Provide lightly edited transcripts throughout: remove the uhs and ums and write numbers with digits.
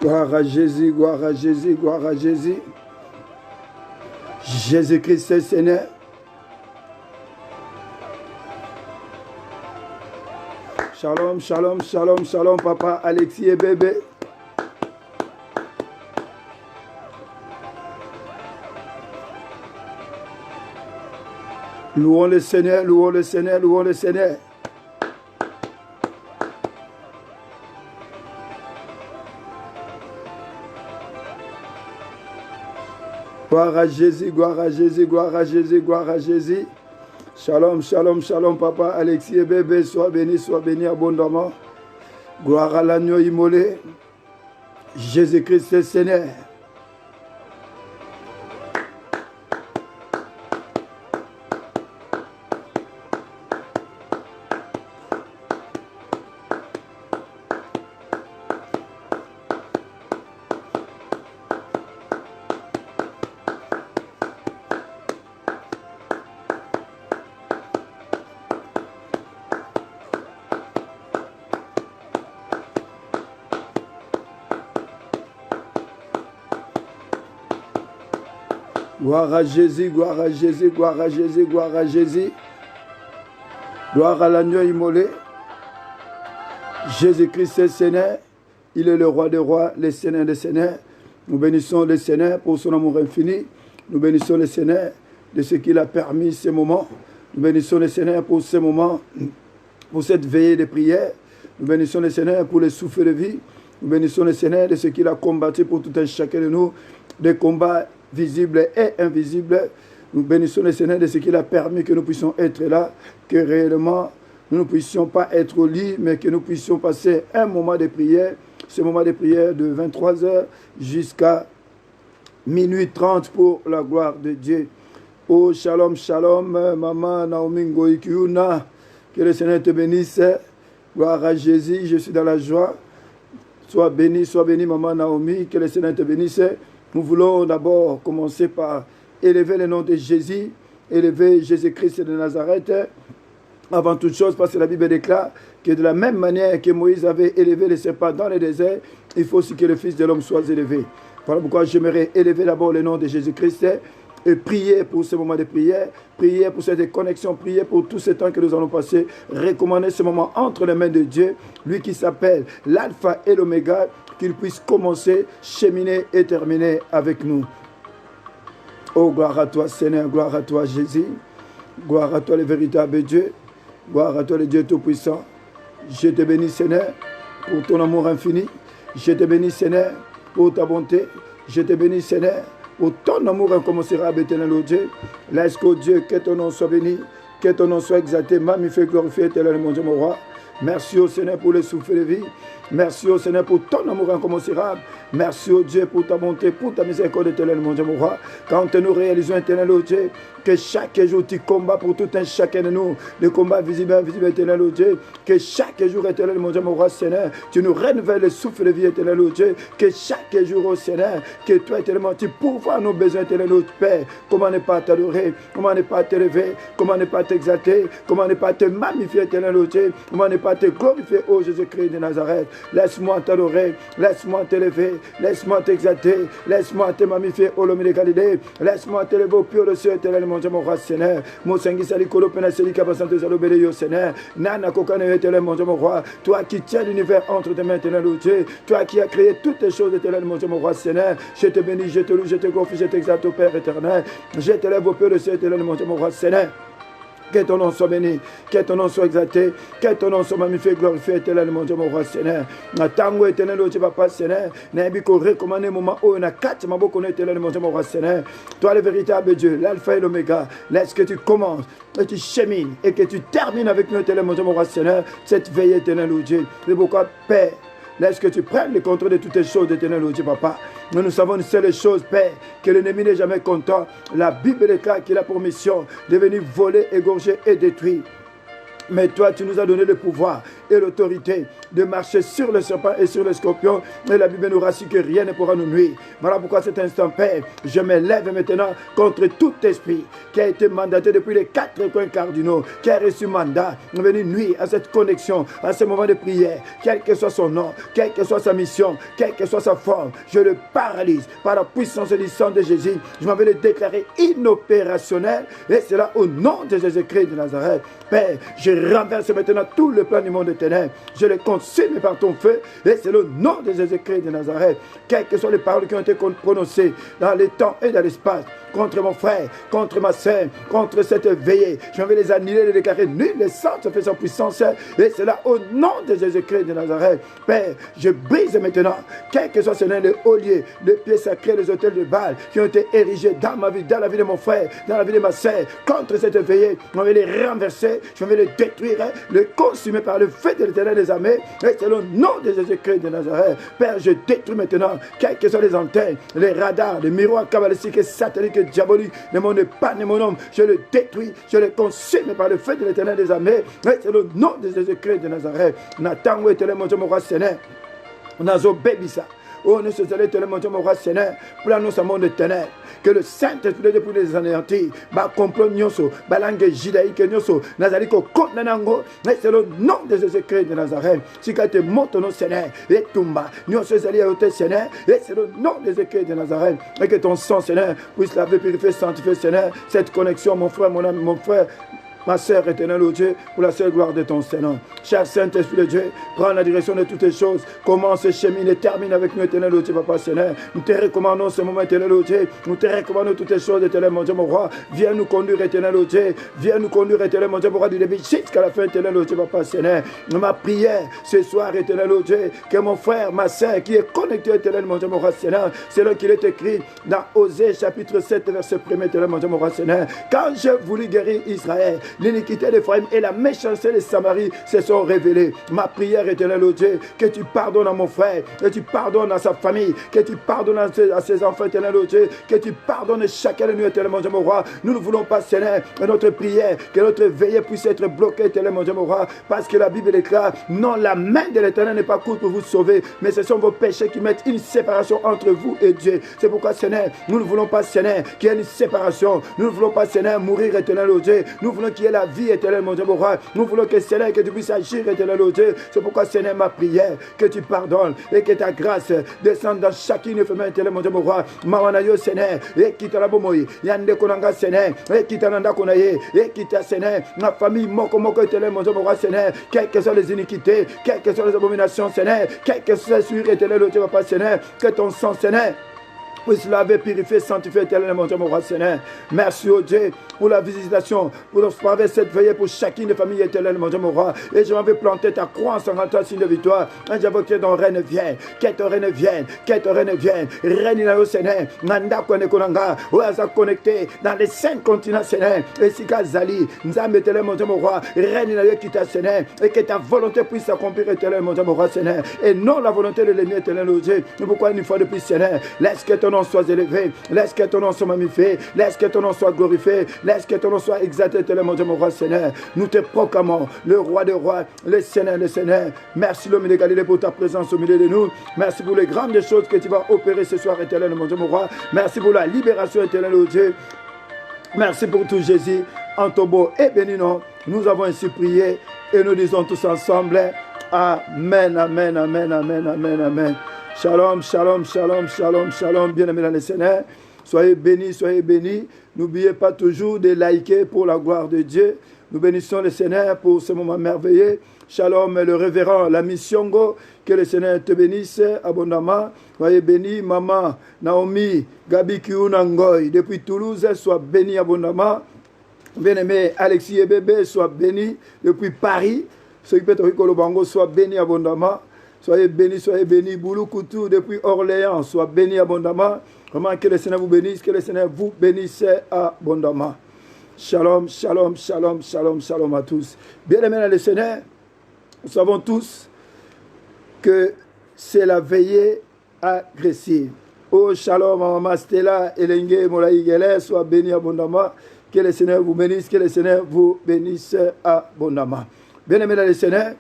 Gloire à Jésus, gloire à Jésus, gloire à Jésus. Jésus-Christ est Seigneur. Shalom, shalom, shalom, shalom, papa Alexis et bébé. Louons le Seigneur, louons le Seigneur, louons le Seigneur. Gloire à Jésus, gloire à Jésus, gloire à Jésus, gloire à Jésus. Shalom, shalom, shalom, papa Alexis et bébé, sois béni abondamment. Gloire à l'agneau immolé. Jésus-Christ est Seigneur. Gloire à Jésus, gloire à Jésus, gloire à Jésus, gloire à Jésus. Gloire à l'agneau immolé. Jésus-Christ est Seigneur. Il est le roi des rois, le Seigneur des seigneurs. Nous bénissons le Seigneur pour son amour infini. Nous bénissons le Seigneur de ce qu'il a permis ces moments. Nous bénissons le Seigneur pour ces moments, pour cette veillée de prière. Nous bénissons le Seigneur pour le souffle de vie. Nous bénissons le Seigneur de ce qu'il a combattu pour tout un chacun de nous. Des combats visibles et invisibles. Nous bénissons le Seigneur de ce qu'il a permis que nous puissions être là, que réellement nous ne puissions pas être au lit, mais que nous puissions passer un moment de prière, ce moment de prière de 23h jusqu'à minuit 30 pour la gloire de Dieu. Oh, shalom, shalom, maman Naomi Ngoïkiuna, que le Seigneur te bénisse. Gloire à Jésus, je suis dans la joie. Sois béni, maman Naomi, que le Seigneur te bénisse. Nous voulons d'abord commencer par élever le nom de Jésus, élever Jésus-Christ de Nazareth. Avant toute chose, parce que la Bible déclare que de la même manière que Moïse avait élevé les serpents dans le désert, il faut aussi que le Fils de l'homme soit élevé. Voilà pourquoi j'aimerais élever d'abord le nom de Jésus-Christ et prier pour ce moment de prière, prier pour cette connexion, prier pour tout ce temps que nous allons passer, recommander ce moment entre les mains de Dieu, lui qui s'appelle l'alpha et l'oméga, qu'il puisse commencer, cheminer et terminer avec nous. Oh, gloire à toi Seigneur, gloire à toi Jésus, gloire à toi le véritable Dieu, gloire à toi le Dieu Tout-Puissant. Je te bénis Seigneur pour ton amour infini, je te bénis Seigneur pour ta bonté, je te bénis Seigneur pour ton amour incommensurable, éternel au Dieu. Laisse que Dieu, que ton nom soit béni, que ton nom soit exalté, magnifié, glorifié, éternel mon Dieu, mon roi. Merci au Seigneur pour le souffle de vie. Merci au Seigneur pour ton amour incommensurable. Merci au Dieu pour ta bonté, pour ta miséricorde, éternel mon Dieu, mon roi. Quand nous réalisons, éternel au Dieu, que chaque jour tu combats pour tout un chacun de nous, le combat visible et invisible, éternel au Dieu, que chaque jour, éternel mon Dieu, mon roi, Seigneur, tu nous renouvelles le souffle de vie, éternel au Dieu, que chaque jour, au Seigneur, que toi, éternel, tu pourvois nos besoins, éternel au Père. Comment ne pas t'adorer, comment ne pas t'élever, comment ne pas t'exalter, comment ne pas te magnifier, éternel au Dieu, comment ne pas te glorifier, ô Jésus-Christ de Nazareth. Laisse-moi t'adorer, laisse-moi t'élever, laisse-moi t'exalter, laisse-moi te magnifier, ô l'homme de Galilée, laisse-moi t'élever au pur de cieux, éternel mon Dieu, mon roi, Seigneur. Mon Seigneur, sali kolo pena seli kapasante zalobele yo, Seigneur. Nana kokane, éternel mon Dieu, mon roi. Toi qui tiens l'univers entre tes mains, éternel au Dieu. Toi qui as créé toutes les choses, éternel mon Dieu, mon roi, Seigneur. Je te bénis, je te loue, je te glorifie, je t'exalte au Père éternel. Je t'élève au pur de cieux, éternel mon Dieu, mon roi, Seigneur. Que ton nom soit béni, que ton nom soit exalté, que ton nom soit magnifié, glorifié, éternel, mon Dieu, mon roi, Seigneur. Na tango éternel, Dieu, papa, Seigneur. Na biko recommandé moment où on a quatre maboko, éternel, mon Dieu, mon roi, Seigneur. Toi, le véritable Dieu, l'alpha et l'oméga. Laisse que tu commences, que tu chemines et que tu termines avec nous, éternel, mon Dieu, mon roi, Seigneur. Cette veille, éternel, Dieu. C'est pourquoi, Père, laisse que tu prennes le contrôle de toutes les choses, éternel, Dieu, papa. Nous savons une seule chose, Père, que l'ennemi n'est jamais content. La Bible déclare qu'il a pour mission de venir voler, égorger et détruire. Mais toi, tu nous as donné le pouvoir et l'autorité de marcher sur le serpent et sur le scorpion. Et la Bible nous rassure que rien ne pourra nous nuire. Voilà pourquoi cet instant, Père, je me lève maintenant contre tout esprit qui a été mandaté depuis les 4 coins cardinaux, qui a reçu mandat, de venir nuire à cette connexion, à ce moment de prière, quel que soit son nom, quelle que soit sa mission, quelle que soit sa forme. Je le paralyse par la puissance du sang de Jésus. Je m'en vais le déclarer inopérationnel, et c'est là au nom de Jésus-Christ de Nazareth. Père, je renverse maintenant tout le plan du monde de ténèbres. Je le consume par ton feu, et c'est le nom de Jésus-Christ de Nazareth. Quelles que soient les paroles qui ont été prononcées dans les temps et dans l'espace, contre mon frère, contre ma soeur, contre cette veillée, je vais les annuler, les déclarer nuls, les sangs se fait sans puissance, et c'est là au nom de Jésus-Christ de Nazareth. Père, je brise maintenant, quel que soit ce nom, les hauts lieux, les pieds sacrés, les hôtels de Baal, qui ont été érigés dans ma vie, dans la vie de mon frère, dans la vie de ma soeur, contre cette veillée, je vais les renverser, je vais les détruire, les consumer par le feu de l'Éternel des armées, et c'est le nom de Jésus-Christ de Nazareth. Père, je détruis maintenant, quelles que soient les antennes, les radars, les miroirs cabalistiques et sataniques et diaboliques de mon épargne, de mon homme, je le détruis, je le consume par le feu de l'Éternel des armées, et c'est le nom de Jésus-Christ de Nazareth. Nathan, où est-il, mon Dieu, mon roi Seigneur? Nazo Bébissa. Oh, nous sommes allés te le mon roi Seigneur, pour nous ce monde de ténèbres. Que le Saint-Esprit depuis les anéantis, ba complot nyoso, ba langue judaïque nyoso, nazali ko konanango, mais c'est le nom de Jésus-Christ de Nazareth. Si quand te monte nos Seigneur, et tumba, nyoso zali au Seigneur, et c'est le nom de Jésus-Christ de Nazareth. Et que ton sang, Seigneur, puisse laver, purifier, sanctifier, Seigneur, cette connexion, mon frère, mon ami, mon frère. Ma sœur éternelle, ô Dieu, pour la seule gloire de ton Seigneur. Cher Saint-Esprit de Dieu, prends la direction de toutes les choses. Commence, chemine et termine avec nous, éternel, ô Dieu, Papa Seigneur. Nous te recommandons ce moment, éternel, ô Dieu. Nous te recommandons toutes les choses, éternel, mon Dieu, mon roi. Viens nous conduire, éternel, ô Dieu. Viens nous conduire, éternel, mon Dieu, mon roi, du début jusqu'à la fin, éternel, ô Dieu, Papa Seigneur. Ma prière ce soir, éternel, ô Dieu, que mon frère, ma sœur, qui est connecté, éternel, mon Dieu, mon roi, Seigneur, c'est là qu'il est écrit dans Osée, chapitre 7, verset 1, éternel, mon Dieu, mon roi, Seigneur. Quand je voulus guérir Israël, l'iniquité des et la méchanceté de Samarie se sont révélées. Ma prière, éternel, ô Dieu, que tu pardonnes à mon frère, que tu pardonnes à sa famille, que tu pardonnes à ses enfants, éternel, ô Dieu, que tu pardonnes chacun de nous, éternel, mon Dieu, mon roi. Nous ne voulons pas, Seigneur, que notre prière, que notre veillée puisse être bloquée, éternel, mon Dieu, mon roi, parce que la Bible déclare, non, la main de l'éternel n'est pas courte pour vous sauver, mais ce sont vos péchés qui mettent une séparation entre vous et Dieu. C'est pourquoi, Seigneur, nous ne voulons pas, Seigneur, qu'il y ait une séparation. Nous ne voulons pas, Seigneur, mourir, éternel, ô Dieu. Nous voulons qu'il y ait la vie, éternel, mon Dieu, mon roi. Nous voulons que Seigneur, que tu puisses agir, éternel, ô Dieu. C'est pourquoi, Seigneur, ma prière, que tu pardonnes et que ta grâce descende dans chacune de mes éternel, mon Dieu, mon roi. Mawanayo, Seigneur, et qui t'a la bomoï, yande konanga, Seigneur, et qui t'a nanda konaye, et qui t'a, Seigneur, ma famille, moko, éternel, mon Dieu, mon roi, Seigneur, quelles que soient les iniquités, quelles que soient les abominations, Seigneur, quelles que soient les sur, éternel, ô Dieu, papa, Seigneur, que ton sang, Seigneur, puisse laver, purifier, sanctifier, éternel, mon Dieu, mon roi, Seigneur. Merci, ô Dieu, pour la visitation, pour notre cette veillée, pour chacune des familles, éternel, mon Dieu, mon roi. Et je m'en vais planter ta croix en sang, toi, signe de victoire. Et j'avoue que ton règne vienne, que ton règne vienne, que ton règne vienne. Règne là, au Seigneur, Nanda Konekonanga, où elle s'est connectée dans les 5 continents, Seigneur. Et si Zali, Nzambe, éternel, mon Dieu, mon roi, règne là, qui t'a, Seigneur, et que ta volonté puisse s'accomplir, éternel, mon Dieu, mon roi, Seigneur. Et non la volonté de l'ennemi, éternel, ô Dieu. Mais pourquoi une fois de plus, Seigneur, laisse que ton nom soit élevé, laisse que ton nom soit magnifié, laisse que ton nom soit glorifié, laisse que ton nom soit exalté, éternel, mon Dieu, mon roi, Seigneur. Nous te proclamons, le roi des rois, le Seigneur, le Seigneur. Merci, l'homme de Galilée, pour ta présence au milieu de nous. Merci pour les grandes choses que tu vas opérer ce soir, éternel, mon Dieu, mon roi. Merci pour la libération, éternel, ô Dieu. Merci pour tout, Jésus. En ton beau et béni nom, nous avons ainsi prié et nous disons tous ensemble, Amen, Amen, Amen, Amen, Amen, Amen. Shalom, shalom, shalom, shalom, shalom, bien-aimés dans le Seigneur. Soyez bénis, soyez bénis. N'oubliez pas toujours de liker pour la gloire de Dieu. Nous bénissons le Seigneur pour ce moment merveilleux. Shalom, le révérend, la Missiongo. Que le Seigneur te bénisse abondamment. Soyez bénis, maman Naomi, Gabi Kiunangoy, depuis Toulouse, sois béni abondamment. Bien-aimé Alexis et bébé, sois béni depuis Paris. Ceux qui peuvent le Bango, sois béni abondamment. Soyez bénis, Boulou Koutou depuis Orléans, sois bénis abondamment. Vraiment que le Seigneur vous bénisse, que le Seigneur vous bénisse abondamment. Shalom, shalom, shalom, shalom, shalom à tous. Bien-aimés dans le Seigneur, nous savons tous que c'est la veillée agressive. Oh, shalom, maman Stella, Elenge, Molaïgele, sois bénis abondamment. Que le Seigneur vous bénisse, que le Seigneur vous bénisse abondamment. Bien-aimés dans le Seigneur,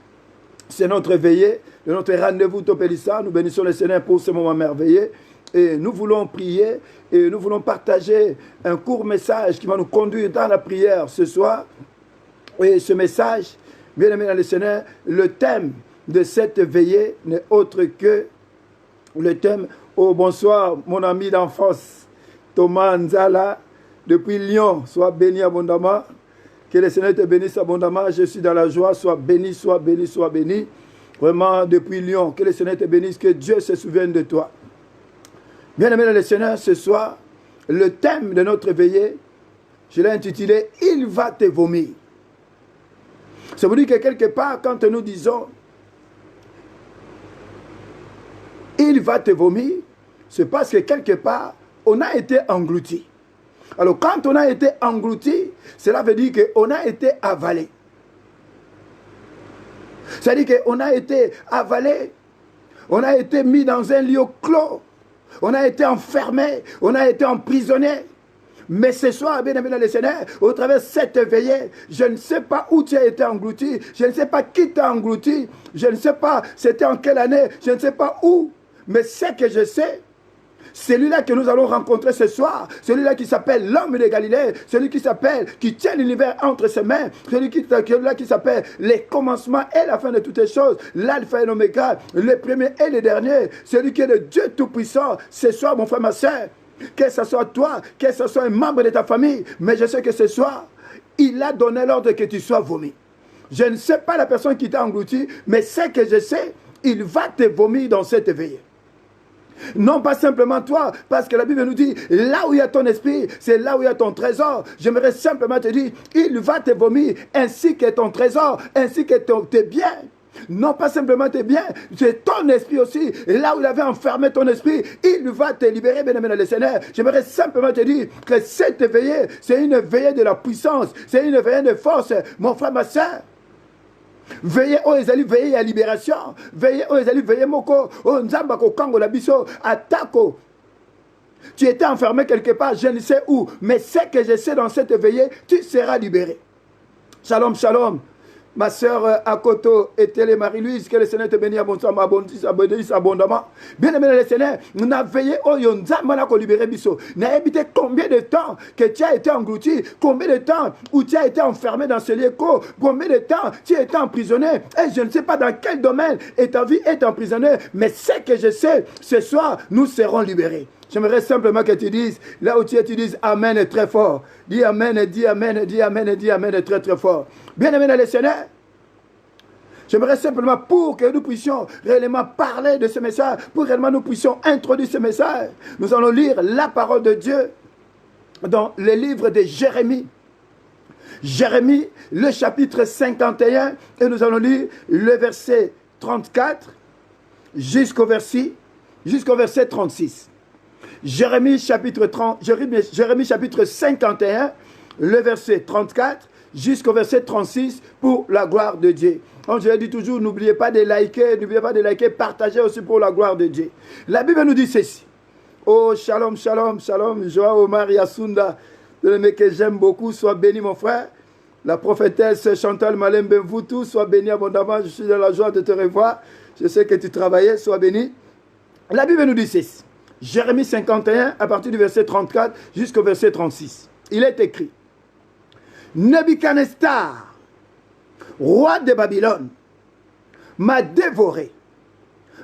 c'est notre veillée, de notre rendez-vous Topelissa. Nous bénissons le Seigneur pour ce moment merveilleux. Et nous voulons prier et nous voulons partager un court message qui va nous conduire dans la prière ce soir. Et ce message, bien aimé dans le Seigneur, le thème de cette veillée n'est autre que le thème. Oh, bonsoir, mon ami d'enfance, Thomas Nzala, depuis Lyon. Sois béni abondamment. Que le Seigneur te bénisse abondamment. Je suis dans la joie. Sois béni, sois béni, sois béni. Vraiment, depuis Lyon. Que le Seigneur te bénisse. Que Dieu se souvienne de toi. Bien aimé dans le Seigneur, ce soir, le thème de notre veillée, je l'ai intitulé « Il va te vomir ». Ça veut dire que quelque part, quand nous disons « Il va te vomir », c'est parce que quelque part, on a été englouti. Alors, quand on a été englouti, cela veut dire qu'on a été avalé. C'est-à-dire qu'on a été avalé, on a été mis dans un lieu clos, on a été enfermé, on a été emprisonné. Mais ce soir, bien aimé dans le Seigneur, au travers de cette veillée, je ne sais pas où tu as été englouti, je ne sais pas qui t'a englouti, je ne sais pas c'était en quelle année, je ne sais pas où, mais ce que je sais, celui-là que nous allons rencontrer ce soir, celui-là qui s'appelle l'homme de Galilée, celui qui tient l'univers entre ses mains, celui-là qui s'appelle les commencements et la fin de toutes les choses, l'alpha et l'oméga, le premier et le dernier, celui qui est le Dieu tout-puissant. Ce soir, mon frère, ma soeur, que ce soit toi, que ce soit un membre de ta famille, mais je sais que ce soir, il a donné l'ordre que tu sois vomi. Je ne sais pas la personne qui t'a englouti, mais ce que je sais, il va te vomir dans cette veillée. Non pas simplement toi, parce que la Bible nous dit, là où il y a ton esprit, c'est là où il y a ton trésor. J'aimerais simplement te dire, il va te vomir, ainsi que ton trésor, ainsi que tes biens. Non pas simplement tes biens, c'est ton esprit aussi. Et là où il avait enfermé ton esprit, il va te libérer, bien aimé dans le Seigneur. J'aimerais simplement te dire que cette veillée, c'est une veillée de la puissance, c'est une veillée de force. Mon frère, ma soeur, veillez aux ezali, veillez à libération. Veillez aux ezali, veillez moko. Oh nzambako kango la biso atako. Tu étais enfermé quelque part, je ne sais où, mais ce que je sais dans cette veillée, tu seras libéré. Shalom, shalom. Ma soeur Akoto et Télé Marie-Louise, que le Seigneur te bénisse abondamment. Bien aimé le Seigneur, nous avons veillé au Yonzama pour libérer Bisso. Nous avons évité combien de temps que tu as été englouti, combien de temps où tu as été enfermé dans ce lieu, combien de temps tu as été emprisonné. Et je ne sais pas dans quel domaine ta vie est emprisonnée, mais ce que je sais, ce soir, nous serons libérés. J'aimerais simplement que tu dises, là où tu es, tu dises Amen très fort. Dis Amen, dis Amen, dis Amen, dis Amen très très fort. Bien aimé dans le Seigneur, j'aimerais simplement pour que nous puissions réellement parler de ce message, pour que réellement nous puissions introduire ce message, nous allons lire la parole de Dieu dans le livre de Jérémie. Jérémie, le chapitre 51, et nous allons lire le verset 34 jusqu'au verset 36. Jérémie chapitre 51, le verset 34 jusqu'au verset 36 pour la gloire de Dieu. Comme je l'ai dit toujours, n'oubliez pas de liker, partagez aussi pour la gloire de Dieu. La Bible nous dit ceci. Oh, shalom, shalom, shalom, Joa Omar Yasunda, le mec que j'aime beaucoup, sois béni mon frère. La prophétesse Chantal Malem Benvoutou, sois béni abondamment, je suis dans la joie de te revoir. Je sais que tu travaillais, sois béni. La Bible nous dit ceci. Jérémie 51, à partir du verset 34 jusqu'au verset 36. Il est écrit, Nebuchadnezzar, roi de Babylone, m'a dévoré,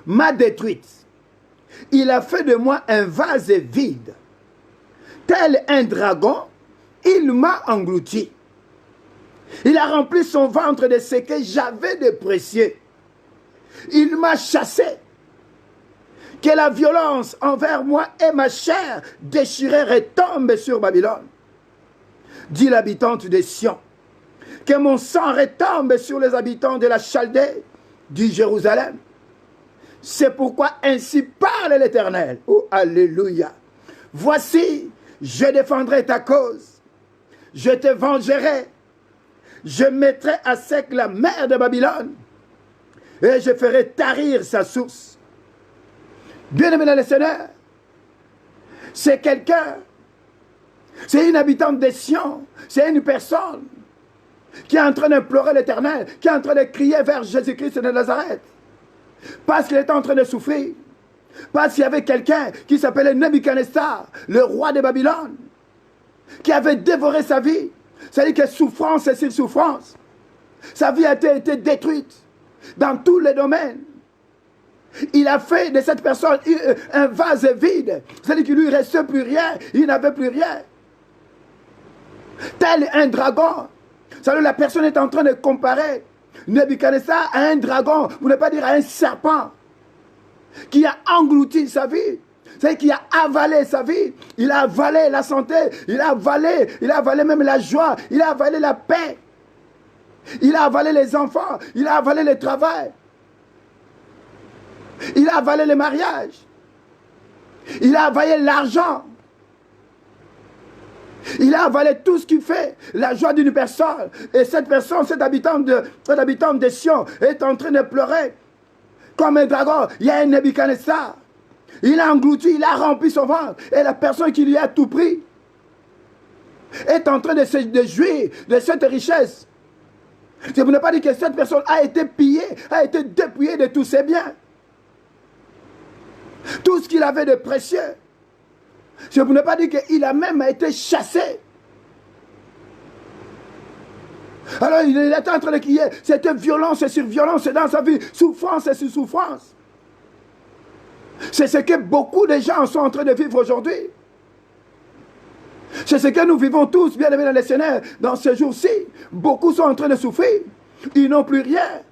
m'a détruite. Il a fait de moi un vase vide. Tel un dragon, il m'a englouti. Il a rempli son ventre de ce que j'avais de précieux. Il m'a chassé. Que la violence envers moi et ma chair déchirée retombe sur Babylone. Dit l'habitante de Sion. Que mon sang retombe sur les habitants de la Chaldée, dit Jérusalem. C'est pourquoi ainsi parle l'Éternel. Oh, alléluia. Voici, je défendrai ta cause. Je te vengerai. Je mettrai à sec la mer de Babylone. Et je ferai tarir sa source. Bien-aimé dans le Seigneur, c'est quelqu'un, c'est une habitante de Sion, c'est une personne qui est en train d'implorer l'Éternel, qui est en train de crier vers Jésus-Christ de Nazareth, parce qu'il était en train de souffrir, parce qu'il y avait quelqu'un qui s'appelait Nebuchadnezzar, le roi de Babylone, qui avait dévoré sa vie. C'est-à-dire que souffrance et sur souffrance, sa vie a été détruite dans tous les domaines. Il a fait de cette personne un vase vide. C'est-à-dire qu'il ne lui restait plus rien, il n'avait plus rien. Tel un dragon. C'est-à-dire la personne est en train de comparer Nebuchadnezzar à un dragon, pour ne pas dire à un serpent, qui a englouti sa vie. C'est qu'il a avalé sa vie, il a avalé la santé, il a avalé même la joie, il a avalé la paix, il a avalé les enfants, il a avalé le travail, il a avalé le mariage, il a avalé l'argent, il a avalé tout ce qui fait la joie d'une personne. Et cette personne, cet habitant de Sion, est en train de pleurer comme un dragon. Il y a un Nebuchadnezzar. Il a englouti, il a rempli son ventre. Et la personne qui lui a tout pris est en train de jouir de cette richesse. Je ne veux pas dire que cette personne a été pillée, a été dépouillée de tous ses biens. Tout ce qu'il avait de précieux. Je ne veux pas dire qu'il a même été chassé. Alors il était en train de crier, c'était violence sur violence dans sa vie, souffrance sur souffrance. C'est ce que beaucoup de gens sont en train de vivre aujourd'hui. C'est ce que nous vivons tous, bien aimés dans les Seigneur, dans ces jours-ci. Beaucoup sont en train de souffrir. Ils n'ont plus rien.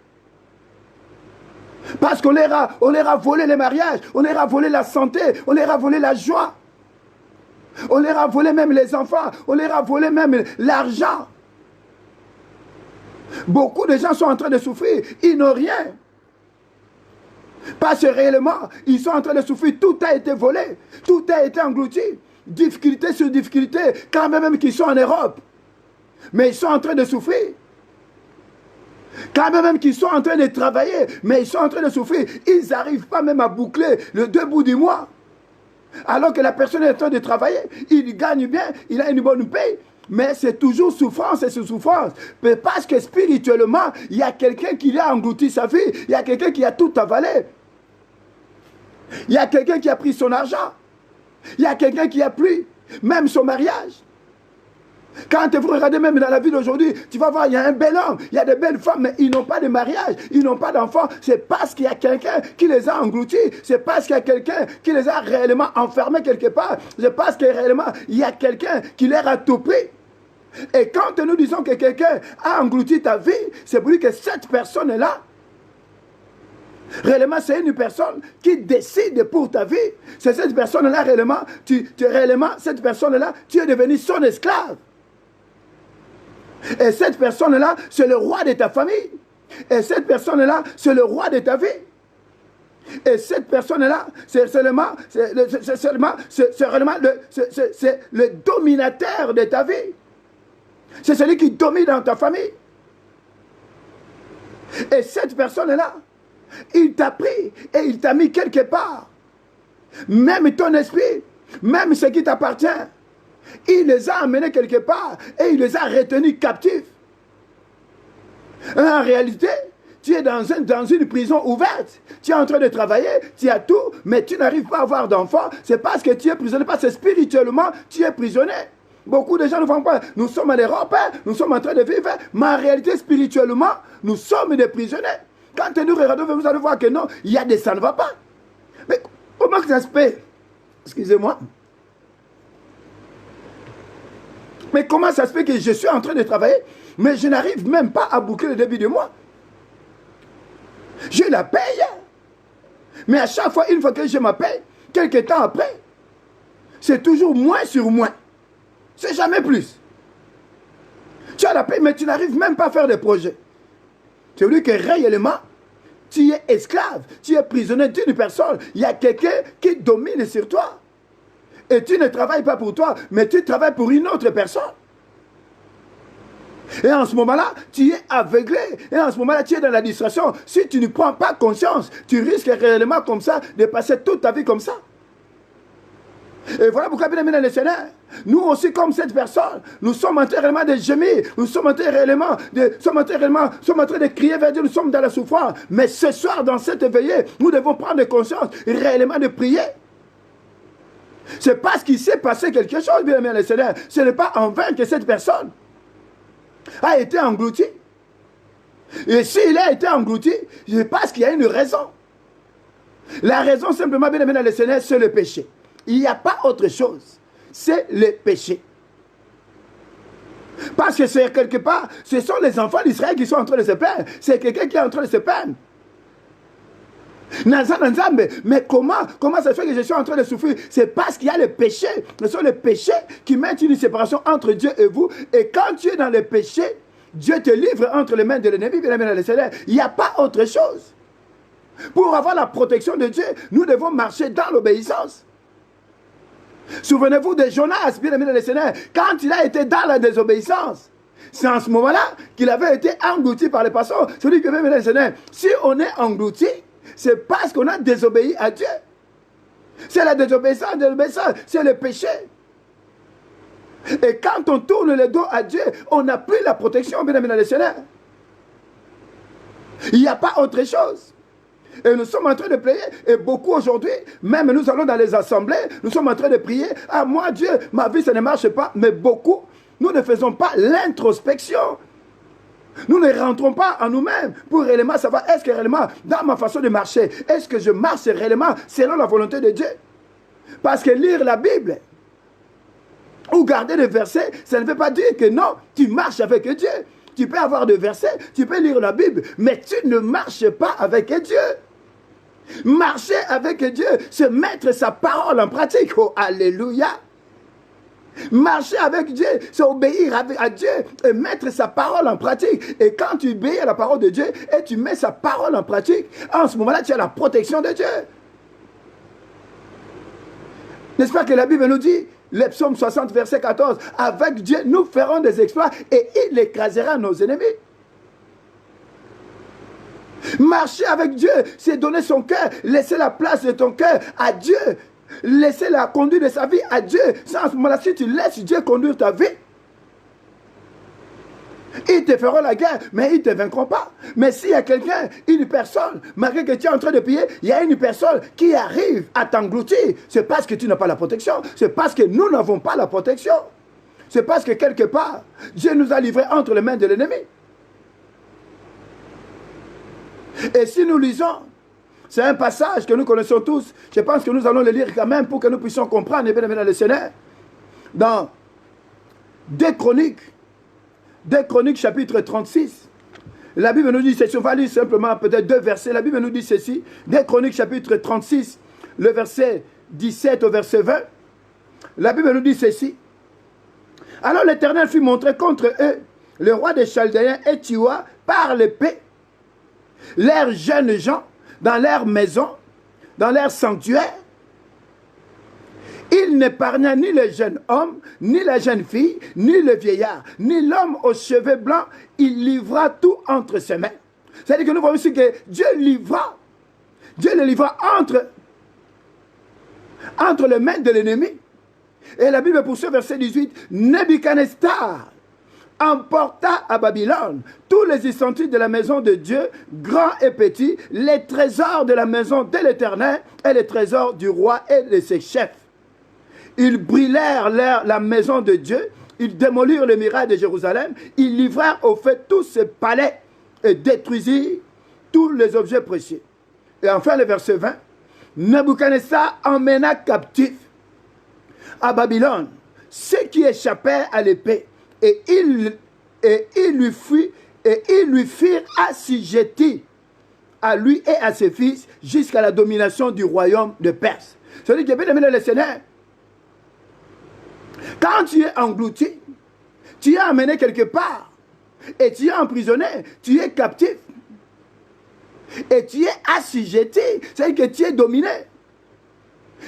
Parce qu'on leur a volé les mariages, on leur a volé la santé, on leur a volé la joie. On leur a volé même les enfants, on leur a volé même l'argent. Beaucoup de gens sont en train de souffrir, ils n'ont rien. Parce que réellement, ils sont en train de souffrir, tout a été volé, tout a été englouti, difficulté sur difficulté, quand même qu'ils sont en Europe. Mais ils sont en train de souffrir. Quand même qu'ils sont en train de travailler, mais ils sont en train de souffrir. Ils n'arrivent pas même à boucler le 2 bouts du mois. Alors que la personne est en train de travailler, il gagne bien, il a une bonne paye, mais c'est toujours souffrance et sous souffrance. Parce que spirituellement, il y a quelqu'un qui a englouti sa vie, il y a quelqu'un qui a tout avalé. Il y a quelqu'un qui a pris son argent, il y a quelqu'un qui a pris même son mariage. Quand vous regardez même dans la vie d'aujourd'hui, tu vas voir, il y a un bel homme, il y a de belles femmes, mais ils n'ont pas de mariage, ils n'ont pas d'enfants. C'est parce qu'il y a quelqu'un qui les a engloutis, c'est parce qu'il y a quelqu'un qui les a réellement enfermés quelque part, c'est parce que réellement, il y a quelqu'un qui leur a tout pris. Et quand nous disons que quelqu'un a englouti ta vie, c'est pour dire que cette personne-là, réellement, c'est une personne qui décide pour ta vie. C'est cette personne-là, réellement, cette personne-là, tu es devenu son esclave. Et cette personne-là, c'est le roi de ta famille. Et cette personne-là, c'est le roi de ta vie. Et cette personne-là, c'est le dominateur de ta vie. C'est celui qui domine dans ta famille. Et cette personne-là, il t'a pris et il t'a mis quelque part. Même ton esprit, même ce qui t'appartient, il les a amenés quelque part et il les a retenus captifs. En réalité, tu es dans une prison ouverte. Tu es en train de travailler, tu as tout, mais tu n'arrives pas à avoir d'enfants. C'est parce que tu es prisonnier, parce que spirituellement, tu es prisonnier. Beaucoup de gens ne font pas. Nous sommes en Europe, nous sommes en train de vivre, mais en réalité, spirituellement, nous sommes des prisonniers. Quand nous regardons, vous allez voir que non, il y a des ça ne va pas. Mais comment ça se fait? Excusez-moi. Mais comment ça se fait que je suis en train de travailler, mais je n'arrive même pas à boucler le début du mois? Je la paye. Mais à chaque fois, une fois que je me paye, quelques temps après, c'est toujours moins sur moins. C'est jamais plus. Tu as la paye, mais tu n'arrives même pas à faire des projets. Tu veux dire que réellement, tu es esclave, tu es prisonnier d'une personne. Il y a quelqu'un qui domine sur toi. Et tu ne travailles pas pour toi, mais tu travailles pour une autre personne. Et en ce moment-là, tu es aveuglé. Et en ce moment-là, tu es dans la distraction. Si tu ne prends pas conscience, tu risques réellement comme ça de passer toute ta vie comme ça. Et voilà pourquoi, bien aimé dans le Seigneur, nous aussi comme cette personne, nous sommes en train réellement de gémir, nous sommes en train réellement de crier vers Dieu, nous sommes dans la souffrance. Mais ce soir, dans cette veillée, nous devons prendre conscience réellement de prier. C'est parce qu'il s'est passé quelque chose, bien aimé dans le Seigneur. Ce n'est pas en vain que cette personne a été engloutie. Et s'il a été englouti, c'est parce qu'il y a une raison. La raison, simplement, bien aimé dans le Seigneur, c'est le péché. Il n'y a pas autre chose. C'est le péché. Parce que c'est quelque part, ce sont les enfants d'Israël qui sont en train de se plaindre. C'est quelqu'un qui est en train de se plaindre. Mais comment ça fait que je suis en train de souffrir? C'est parce qu'il y a le péché. Ce sont les péchés qui mettent une séparation entre Dieu et vous. Et quand tu es dans le péché, Dieu te livre entre les mains de l'ennemi, bien aimé dans le Seigneur. Il n'y a pas autre chose. Pour avoir la protection de Dieu, nous devons marcher dans l'obéissance. Souvenez-vous de Jonas, bien aimé dans le Seigneur, quand il a été dans la désobéissance. C'est en ce moment-là qu'il avait été englouti par les poissons. Celui qui est bien aimé dans le Seigneur, si on est englouti, c'est parce qu'on a désobéi à Dieu. C'est la désobéissance, c'est le péché. Et quand on tourne le dos à Dieu, on n'a plus la protection, bien aimé dans le Seigneur. Il n'y a pas autre chose. Et nous sommes en train de prier, et beaucoup aujourd'hui, même nous allons dans les assemblées, nous sommes en train de prier, ah moi Dieu, ma vie ça ne marche pas, mais beaucoup, nous ne faisons pas l'introspection. Nous ne rentrons pas en nous-mêmes pour réellement savoir, est-ce que réellement, dans ma façon de marcher, est-ce que je marche réellement selon la volonté de Dieu? Parce que lire la Bible, ou garder des versets, ça ne veut pas dire que non, tu marches avec Dieu. Tu peux avoir des versets, tu peux lire la Bible, mais tu ne marches pas avec Dieu. Marcher avec Dieu, c'est mettre sa parole en pratique. Oh, alléluia. Marcher avec Dieu, c'est obéir à Dieu et mettre sa parole en pratique. Et quand tu obéis à la parole de Dieu et tu mets sa parole en pratique, en ce moment-là, tu as la protection de Dieu. N'est-ce pas que la Bible nous dit, le psaume 60, verset 14, avec Dieu, nous ferons des exploits et il écrasera nos ennemis. Marcher avec Dieu, c'est donner son cœur, laisser la place de ton cœur à Dieu, laisser la conduite de sa vie à Dieu. C'est en ce moment-là, si tu laisses Dieu conduire ta vie, ils te feront la guerre, mais ils ne te vaincront pas. Mais s'il y a quelqu'un, une personne, malgré que tu es en train de prier, il y a une personne qui arrive à t'engloutir, c'est parce que tu n'as pas la protection. C'est parce que nous n'avons pas la protection. C'est parce que quelque part, Dieu nous a livrés entre les mains de l'ennemi. Et si nous lisons, c'est un passage que nous connaissons tous, je pense que nous allons le lire quand même pour que nous puissions comprendre, bien aimé dans le Seigneur, dans 2 Chroniques chapitre 36, la Bible nous dit ceci, on va lire simplement peut-être 2 versets, la Bible nous dit ceci, 2 Chroniques chapitre 36, le verset 17 au verset 20, la Bible nous dit ceci, alors l'Éternel fut montré contre eux, le roi des Chaldéens et Tiwa, par l'épée, leurs jeunes gens, dans leur maison, dans leur sanctuaire. Il n'épargna ni le jeune homme, ni la jeune fille, ni le vieillard, ni l'homme aux cheveux blancs. Il livra tout entre ses mains. C'est-à-dire que nous voyons ici que Dieu le livra entre les mains de l'ennemi. Et la Bible poursuit, verset 18, Nebuchadnezzar emporta à Babylone tous les ustensiles de la maison de Dieu, grands et petits, les trésors de la maison de l'Éternel et les trésors du roi et de ses chefs. Ils brûlèrent la maison de Dieu, ils démolirent les murailles de Jérusalem, ils livrèrent au feu tous ses palais et détruisirent tous les objets précieux. Et enfin le verset 20, Nebuchadnezzar emmena captifs à Babylone ceux qui échappèrent à l'épée, et ils lui firent assujettis à lui et à ses fils jusqu'à la domination du royaume de Perse. C'est-à-dire que bien aimé le Seigneur, quand tu es englouti, tu es amené quelque part, et tu es emprisonné, tu es captif, et tu es assujetti, c'est-à-dire que tu es dominé.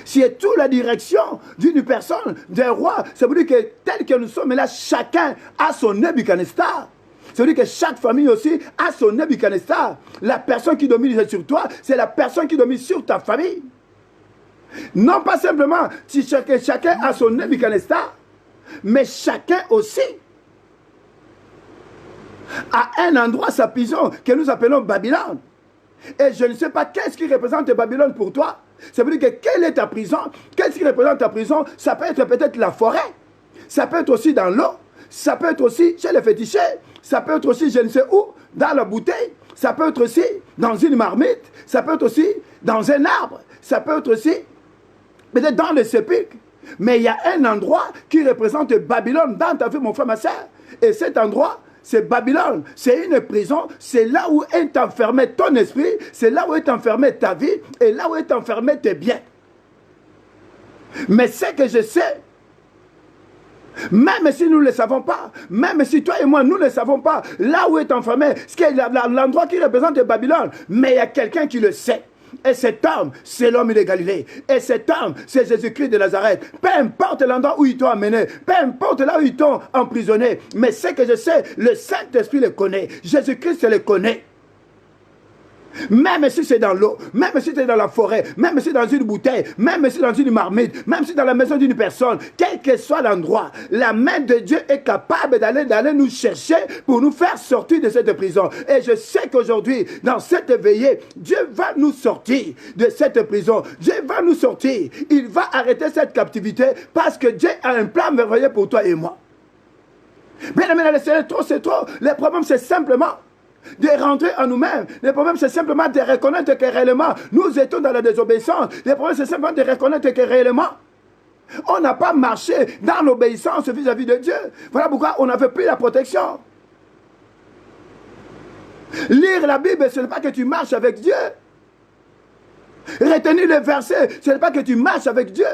C'est toute la direction d'une personne, d'un roi. Ça veut dire que tel que nous sommes là, chacun a son Nebuchadnezzar. Ça veut dire que chaque famille aussi a son Nebuchadnezzar. La personne qui domine sur toi, c'est la personne qui domine sur ta famille. Non pas simplement si chacun a son Nebuchadnezzar, mais chacun aussi a un endroit, sa prison, que nous appelons Babylone. Et je ne sais pas qu'est-ce qui représente Babylone pour toi. Ça veut dire que quelle est ta prison? Qu'est-ce qui représente ta prison? Ça peut être peut-être la forêt. Ça peut être aussi dans l'eau. Ça peut être aussi chez les féticheurs. Ça peut être aussi je ne sais où, dans la bouteille. Ça peut être aussi dans une marmite. Ça peut être aussi dans un arbre. Ça peut être aussi peut-être dans le sépulcre. Mais il y a un endroit qui représente Babylone dans ta vie, mon frère, ma soeur. Et cet endroit, c'est Babylone. C'est une prison. C'est là où est enfermé ton esprit. C'est là où est enfermé ta vie. Et là où est enfermé tes biens. Mais ce que je sais, même si nous ne le savons pas, même si toi et moi, nous ne le savons pas, là où est enfermé, l'endroit qui représente Babylone, mais il y a quelqu'un qui le sait. Et cet homme, c'est l'homme de Galilée. Et cet homme, c'est Jésus-Christ de Nazareth. Peu importe l'endroit où ils t'ont amené, peu importe là où ils t'ont emprisonné, mais ce que je sais, le Saint-Esprit le connaît. Jésus-Christ le connaît. Même si c'est dans l'eau, même si c'est dans la forêt, même si c'est dans une bouteille, même si c'est dans une marmite, même si c'est dans la maison d'une personne, quel que soit l'endroit, la main de Dieu est capable d'aller nous chercher pour nous faire sortir de cette prison. Et je sais qu'aujourd'hui, dans cette veillée, Dieu va nous sortir de cette prison. Dieu va nous sortir. Il va arrêter cette captivité parce que Dieu a un plan merveilleux pour toi et moi. Bien aimé, c'est trop, c'est trop. Le problème, c'est simplement de rentrer en nous-mêmes. Le problème, c'est simplement de reconnaître que réellement, nous étions dans la désobéissance. Le problème, c'est simplement de reconnaître que réellement, on n'a pas marché dans l'obéissance vis-à-vis de Dieu. Voilà pourquoi on n'avait plus la protection. Lire la Bible, ce n'est pas que tu marches avec Dieu. Retenir les versets, ce n'est pas que tu marches avec Dieu.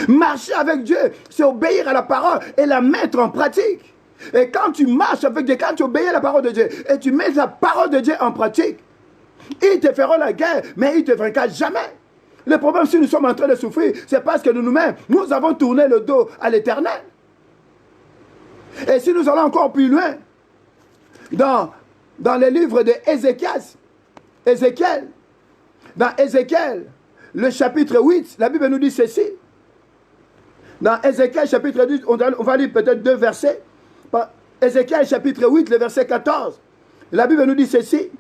Marcher avec Dieu, c'est obéir à la parole et la mettre en pratique. Et quand tu marches avec Dieu, quand tu obéis à la parole de Dieu et tu mets la parole de Dieu en pratique, ils te feront la guerre, mais ils ne te vaincront jamais. Le problème, si nous sommes en train de souffrir, c'est parce que nous-mêmes, nous avons tourné le dos à l'Éternel. Et si nous allons encore plus loin, dans les livres de Ézéchiel, dans Ézéchiel, le chapitre 8, la Bible nous dit ceci. Dans Ézéchiel, chapitre 8, on va lire peut-être 2 versets. Ézéchiel chapitre 8, le verset 14. La Bible nous dit ceci.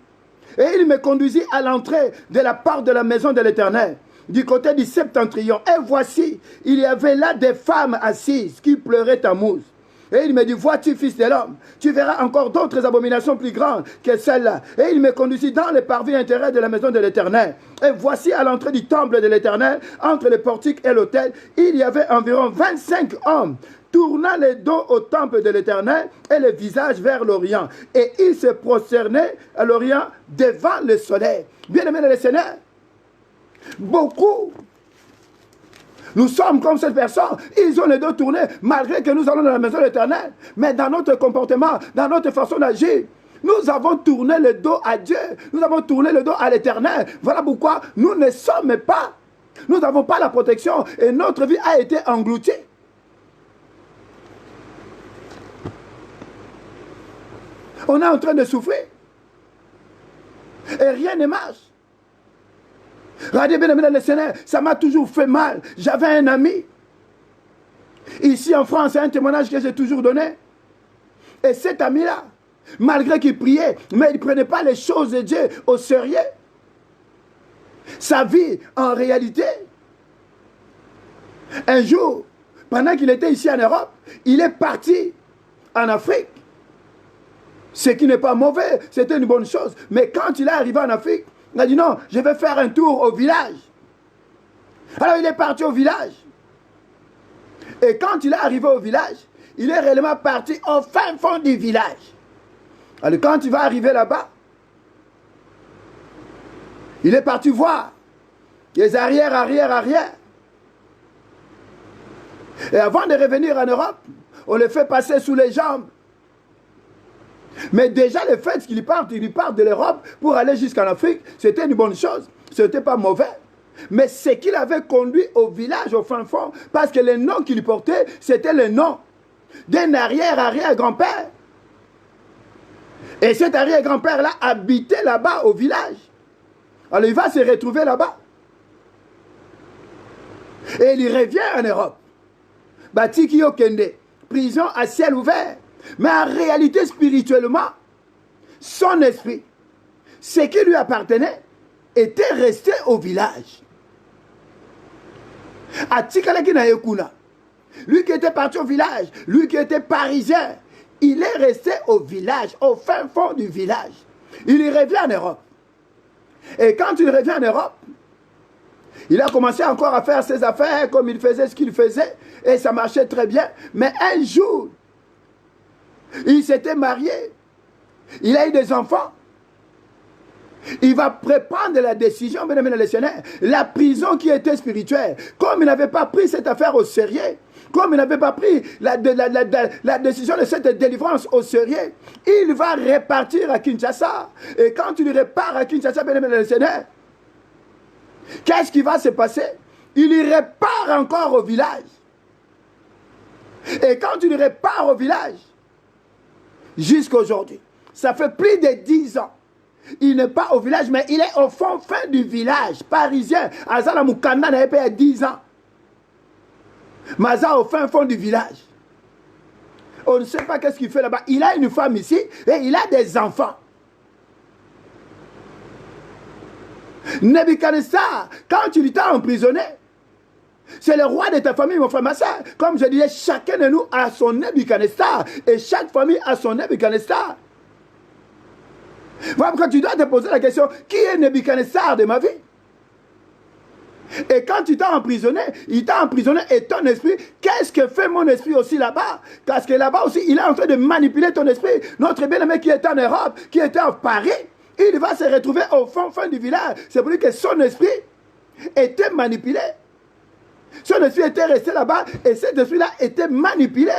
Et il me conduisit à l'entrée de la porte de la maison de l'Éternel, du côté du septentrion. Et voici, il y avait là des femmes assises qui pleuraient à mousse. Et il me dit, vois-tu, fils de l'homme, tu verras encore d'autres abominations plus grandes que celles-là. Et il me conduisit dans les parvis intérieurs de la maison de l'Éternel. Et voici, à l'entrée du temple de l'Éternel, entre le portique et l'autel, il y avait environ 25 hommes, tournant les dos au temple de l'Éternel et le visage vers l'Orient. Et ils se prosternaient à l'Orient devant le soleil. Bien-aimés dans le Seigneur, beaucoup, nous sommes comme cette personne. Ils ont les dos tournés malgré que nous allons dans la maison de l'Éternel. Mais dans notre comportement, dans notre façon d'agir, nous avons tourné le dos à Dieu. Nous avons tourné le dos à l'Éternel. Voilà pourquoi nous ne sommes pas. Nous n'avons pas la protection et notre vie a été engloutie. On est en train de souffrir. Et rien ne marche. Regardez bien, le Seigneur, ça m'a toujours fait mal. J'avais un ami. Ici en France, c'est un témoignage que j'ai toujours donné. Et cet ami-là, malgré qu'il priait, mais il ne prenait pas les choses de Dieu au sérieux. Sa vie, en réalité, un jour, pendant qu'il était ici en Europe, il est parti en Afrique. Ce qui n'est pas mauvais, c'était une bonne chose. Mais quand il est arrivé en Afrique, il a dit non, je vais faire un tour au village. Alors il est parti au village. Et quand il est arrivé au village, il est réellement parti au fin fond du village. Alors quand il va arriver là-bas, il est parti voir les arrière. Et avant de revenir en Europe, on le fait passer sous les jambes. Mais déjà le fait qu'il parte de l'Europe pour aller jusqu'en Afrique, c'était une bonne chose. Ce n'était pas mauvais. Mais ce qu'il avait conduit au village, au fin fond, parce que le nom qu'il portait, c'était le nom d'un arrière-grand-père. Et cet arrière-grand-père-là habitait là-bas au village. Alors il va se retrouver là-bas. Et il revient en Europe. Batiki Okende, prison à ciel ouvert. Mais en réalité, spirituellement, son esprit, ce qui lui appartenait, était resté au village. Atikalaki na Yekuna. Lui qui était parti au village, lui qui était parisien, il est resté au village, au fin fond du village. Il revient en Europe. Et quand il revient en Europe, il a commencé encore à faire ses affaires comme il faisait ce qu'il faisait. Et ça marchait très bien. Mais un jour, il s'était marié. Il a eu des enfants. Il va prendre la décision, mesdames et messieurs, la prison qui était spirituelle. Comme il n'avait pas pris cette affaire au sérieux, comme il n'avait pas pris la décision de cette délivrance au sérieux, il va repartir à Kinshasa. Et quand il repart à Kinshasa, mesdames et messieurs, qu'est-ce qui va se passer? Il repart encore au village. Et quand il repart au village, jusqu'à aujourd'hui, ça fait plus de 10 ans, il n'est pas au village, mais il est au fond fin du village parisien. Azala Mukanda n'avait pas 10 ans. Maza au fin fond du village. On ne sait pas qu'est-ce qu'il fait là-bas. Il a une femme ici et il a des enfants. Nebuchadnezzar, quand il t'a emprisonné, c'est le roi de ta famille, mon frère, ma soeur. Comme je disais, chacun de nous a son Nebuchadnezzar et chaque famille a son Nebuchadnezzar. Voilà pourquoi tu dois te poser la question, qui est Nebuchadnezzar de ma vie? Et quand il t'a emprisonné et ton esprit, qu'est-ce que fait mon esprit aussi là-bas? Parce que là-bas aussi, il est en train de manipuler ton esprit. Notre bien-aimé qui est en Europe, qui était en Paris, il va se retrouver au fond du village. C'est pour lui que son esprit était manipulé. Son esprit était resté là-bas et cet esprit-là était manipulé.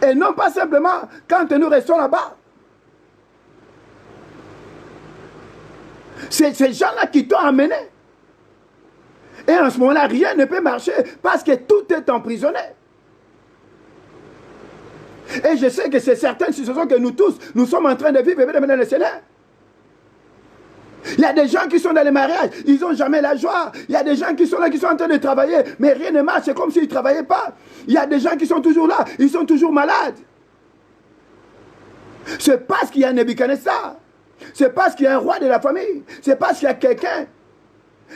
Et non pas simplement quand nous restons là-bas. C'est ces gens-là qui t'ont amené. Et en ce moment-là, rien ne peut marcher parce que tout est emprisonné. Et je sais que c'est certaines situations que nous tous, nous sommes en train de vivre dans le Seigneur. Il y a des gens qui sont dans les mariages, ils n'ont jamais la joie. Il y a des gens qui sont là, qui sont en train de travailler, mais rien ne marche, c'est comme s'ils ne travaillaient pas. Il y a des gens qui sont toujours là, ils sont toujours malades. C'est parce qu'il y a un Nebuchadnezzar. C'est parce qu'il y a un roi de la famille. C'est parce qu'il y a quelqu'un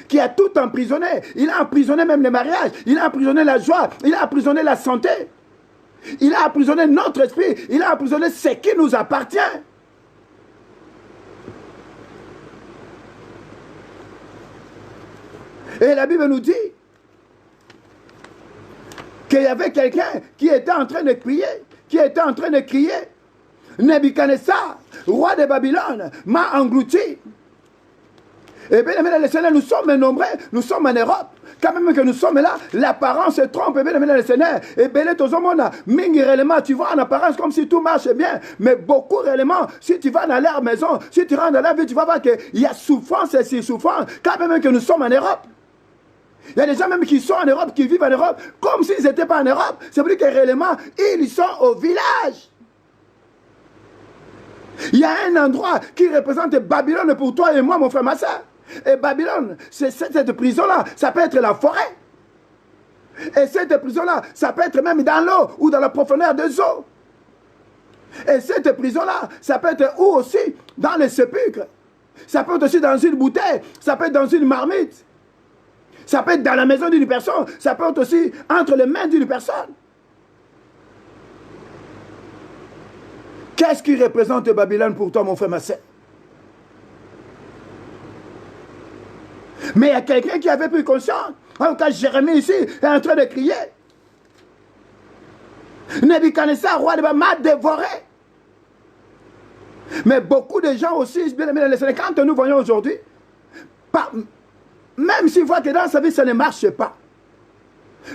qui a tout emprisonné. Il a emprisonné même les mariages. Il a emprisonné la joie. Il a emprisonné la santé. Il a emprisonné notre esprit. Il a emprisonné ce qui nous appartient. Et la Bible nous dit qu'il y avait quelqu'un qui était en train de crier, Nebuchadnezzar, roi de Babylone, m'a englouti. Et bien, les Seigneurs, nous sommes nombreux, nous sommes en Europe. Quand même que nous sommes là, l'apparence se trompe, et bien, les Seigneurs. Et bien, tout le monde, mingi réellement, tu vois en apparence comme si tout marche bien. Mais beaucoup réellement, si tu vas dans leur maison, si tu rentres dans la vie, tu vas voir qu'il y a souffrance et c'est souffrance. Quand même que nous sommes en Europe. Il y a des gens même qui sont en Europe, qui vivent en Europe, comme s'ils n'étaient pas en Europe. C'est pour dire que réellement, ils sont au village. Il y a un endroit qui représente Babylone pour toi et moi, mon frère, ma soeur. Et Babylone, c'est cette prison-là, ça peut être la forêt. Et cette prison-là, ça peut être même dans l'eau ou dans la profondeur des eaux. Et cette prison-là, ça peut être où aussi? Dans les sépulcres. Ça peut être aussi dans une bouteille, ça peut être dans une marmite. Ça peut être dans la maison d'une personne, ça peut être aussi entre les mains d'une personne. Qu'est-ce qui représente Babylone pour toi, mon frère, ma soeur? Mais il y a quelqu'un qui avait pris conscience. En tout cas, Jérémie ici est en train de crier. Nebuchadnezzar, roi de Babylone, m'a dévoré. Mais beaucoup de gens aussi, bien aimés dans les Seigneur, quand nous voyons aujourd'hui, même s'ils voient que dans sa vie, ça ne marche pas.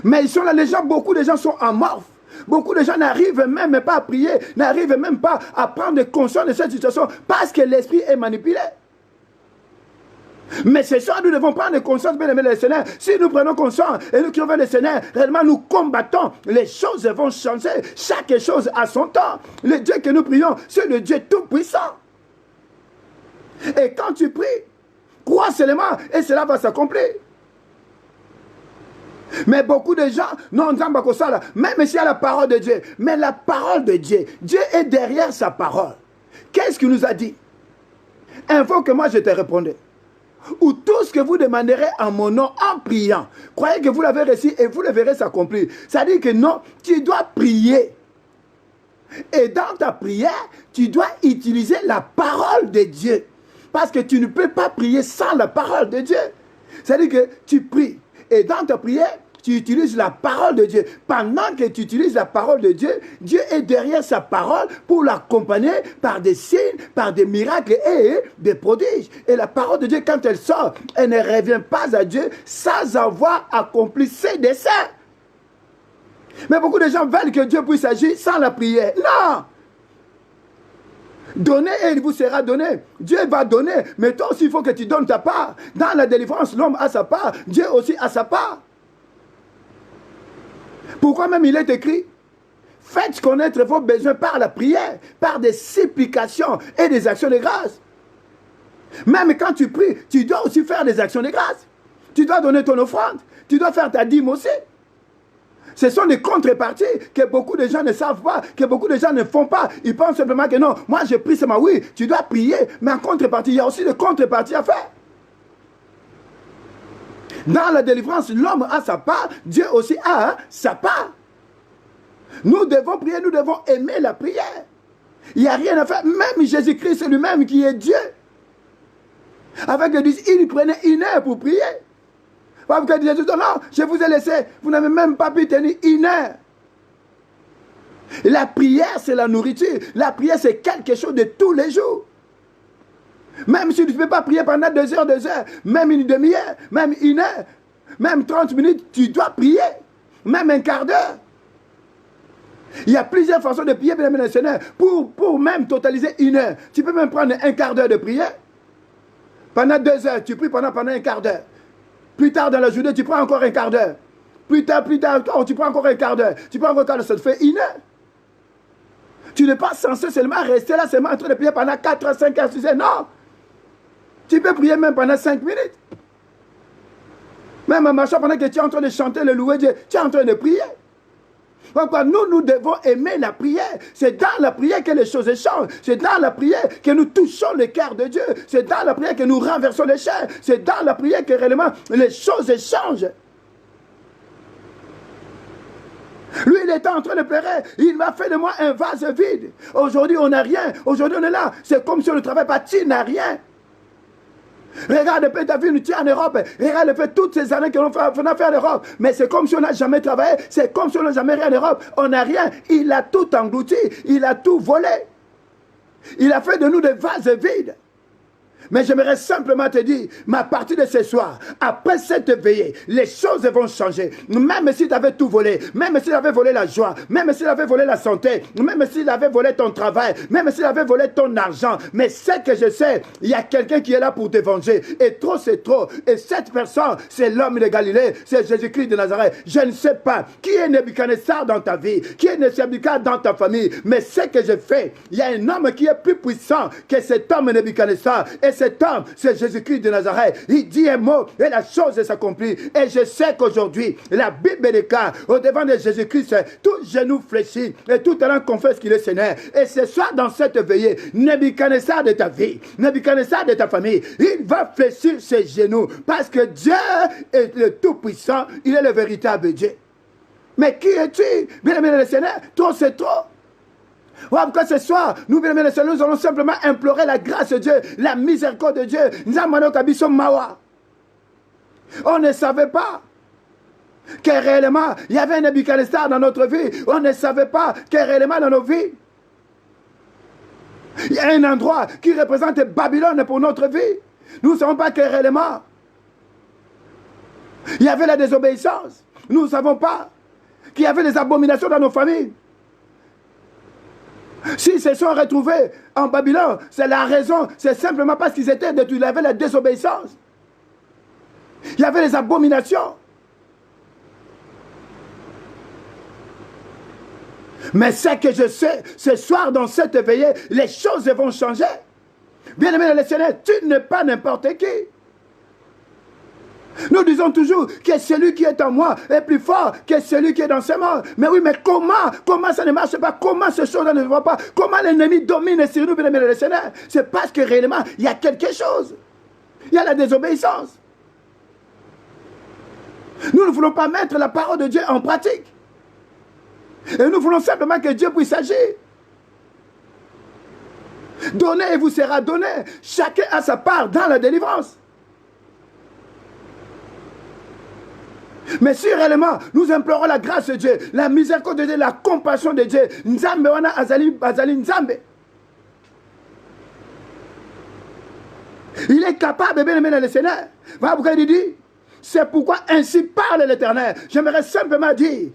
Mais ils sont là, beaucoup de gens sont amorphes. Beaucoup de gens n'arrivent même pas à prier, n'arrivent même pas à prendre conscience de cette situation parce que l'esprit est manipulé. Mais c'est ça, nous devons prendre conscience, bien aimés, le Seigneur. Si nous prenons conscience et nous crions vers le Seigneur, réellement nous combattons, les choses vont changer. Chaque chose a son temps. Le Dieu que nous prions, c'est le Dieu tout-puissant. Et quand tu pries, crois seulement et cela va s'accomplir. Mais beaucoup de gens, non, même s'il y a la parole de Dieu, mais la parole de Dieu, Dieu est derrière sa parole. Qu'est-ce qu'il nous a dit? Invoque-moi, je te répondrai. Ou tout ce que vous demanderez en mon nom, en priant, croyez que vous l'avez reçu et vous le verrez s'accomplir. Ça dit que non, tu dois prier. Et dans ta prière, tu dois utiliser la parole de Dieu. Parce que tu ne peux pas prier sans la parole de Dieu. C'est-à-dire que tu pries. Et dans ta prière, tu utilises la parole de Dieu. Pendant que tu utilises la parole de Dieu, Dieu est derrière sa parole pour l'accompagner par des signes, par des miracles et des prodiges. Et la parole de Dieu, quand elle sort, elle ne revient pas à Dieu sans avoir accompli ses desseins. Mais beaucoup de gens veulent que Dieu puisse agir sans la prière. Non! Donnez et il vous sera donné. Dieu va donner, mais toi aussi il faut que tu donnes ta part. Dans la délivrance, l'homme a sa part, Dieu aussi a sa part. Pourquoi même il est écrit? Faites connaître vos besoins par la prière, par des supplications et des actions de grâce. Même quand tu pries, tu dois aussi faire des actions de grâce. Tu dois donner ton offrande, tu dois faire ta dîme aussi. Ce sont des contreparties que beaucoup de gens ne savent pas, que beaucoup de gens ne font pas. Ils pensent simplement que non, moi je prie seulement. Oui, tu dois prier, mais en contrepartie, il y a aussi des contreparties à faire. Dans la délivrance, l'homme a sa part, Dieu aussi a sa part. Nous devons prier, nous devons aimer la prière. Il n'y a rien à faire. Même Jésus-Christ, c'est lui-même qui est Dieu. Avec le disent, il prenait 1 heure pour prier. Parce que Jésus dit, non, je vous ai laissé, vous n'avez même pas pu tenir 1 heure. La prière, c'est la nourriture. La prière, c'est quelque chose de tous les jours. Même si tu ne peux pas prier pendant 2 heures, même une demi-heure, même 1 heure, même 30 minutes, tu dois prier. Même un quart d'heure. Il y a plusieurs façons de prier, bien aimé Seigneur, pour même totaliser 1 heure. Tu peux même prendre un quart d'heure de prière. Pendant 2 heures, tu pries pendant un quart d'heure. Plus tard dans la journée, tu prends encore un quart d'heure. Plus tard, tu prends encore un quart d'heure. Tu prends encore un quart d'heure, ça te fait 1 heure. Tu n'es pas censé seulement rester là, seulement en train de prier pendant 4 heures, 5 heures, 6 heures. Non. Tu peux prier même pendant 5 minutes. Même en marchant, pendant que tu es en train de chanter, le louer Dieu, tu es en train de prier. Pourquoi nous devons aimer la prière. C'est dans la prière que les choses changent. C'est dans la prière que nous touchons le cœur de Dieu. C'est dans la prière que nous renversons les chairs. C'est dans la prière que réellement les choses changent. Lui, il était en train de pleurer. Il m'a fait de moi un vase vide. Aujourd'hui, on n'a rien. Aujourd'hui, on est là. C'est comme si on ne travaille pas. Tu n'as rien. Regarde un peu ta vie, tu es en Europe. Regarde un peu toutes ces années que l'on a fait en Europe. Mais c'est comme si on n'a jamais travaillé. C'est comme si on n'a jamais rien en Europe. On n'a rien. Il a tout englouti. Il a tout volé. Il a fait de nous des vases vides. Mais j'aimerais simplement te dire, à partir de ce soir, après cette veillée, les choses vont changer. Même si tu avais tout volé, même s'il avait volé la joie, même s'il avait volé la santé, même s'il avait volé ton travail, même s'il avait volé ton argent. Mais c'est que je sais, il y a quelqu'un qui est là pour te venger. Et trop, c'est trop. Et cette personne, c'est l'homme de Galilée, c'est Jésus-Christ de Nazareth. Je ne sais pas qui est Nebuchadnezzar dans ta vie, qui est Nebuchadnezzar dans ta famille. Mais ce que je fais, il y a un homme qui est plus puissant que cet homme Nebuchadnezzar. Et cet homme, c'est Jésus-Christ de Nazareth. Il dit un mot et la chose s'accomplit. Et je sais qu'aujourd'hui, la Bible déclare au devant de Jésus-Christ, tout genou fléchit et tout talent confesse qu'il est Seigneur. Et ce soir, dans cette veillée, Nebuchadnezzar de ta vie, Nebuchadnezzar de ta famille, il va fléchir ses genoux parce que Dieu est le Tout-Puissant. Il est le véritable Dieu. Mais qui es-tu? Bien-aimé le Seigneur, toi c'est trop. Ouais, pourquoi ce soir, nous allons simplement implorer la grâce de Dieu, la miséricorde de Dieu. On ne savait pas que réellement il y avait un Nebuchadnezzar dans notre vie. On ne savait pas que réellement dans nos vies, il y a un endroit qui représente Babylone pour notre vie. Nous ne savons pas que réellement il y avait la désobéissance. Nous ne savons pas qu'il y avait des abominations dans nos familles. S'ils se sont retrouvés en Babylone, c'est la raison, c'est simplement parce qu'ils étaient il y avait la désobéissance. Il y avait les abominations. Mais ce que je sais, ce soir dans cette veillée, les choses vont changer. Bien-aimé dans le Seigneur, tu n'es pas n'importe qui. Nous disons toujours que celui qui est en moi est plus fort que celui qui est dans ce monde. Mais oui, mais comment ça ne marche pas? Comment ces choses ne se voient pas? Comment l'ennemi domine sur nous, bien-aimé dans le Seigneur? C'est parce que réellement, il y a quelque chose. Il y a la désobéissance. Nous ne voulons pas mettre la parole de Dieu en pratique. Et nous voulons simplement que Dieu puisse agir. Donnez et vous sera donné. Chacun a sa part dans la délivrance. Mais si réellement nous implorons la grâce de Dieu, la miséricorde de Dieu, la compassion de Dieu, Nzambe wana azali Nzambe. Il est capable, bien aimé dans le Seigneur. Voilà pourquoi il dit, c'est pourquoi ainsi parle l'Éternel. J'aimerais simplement dire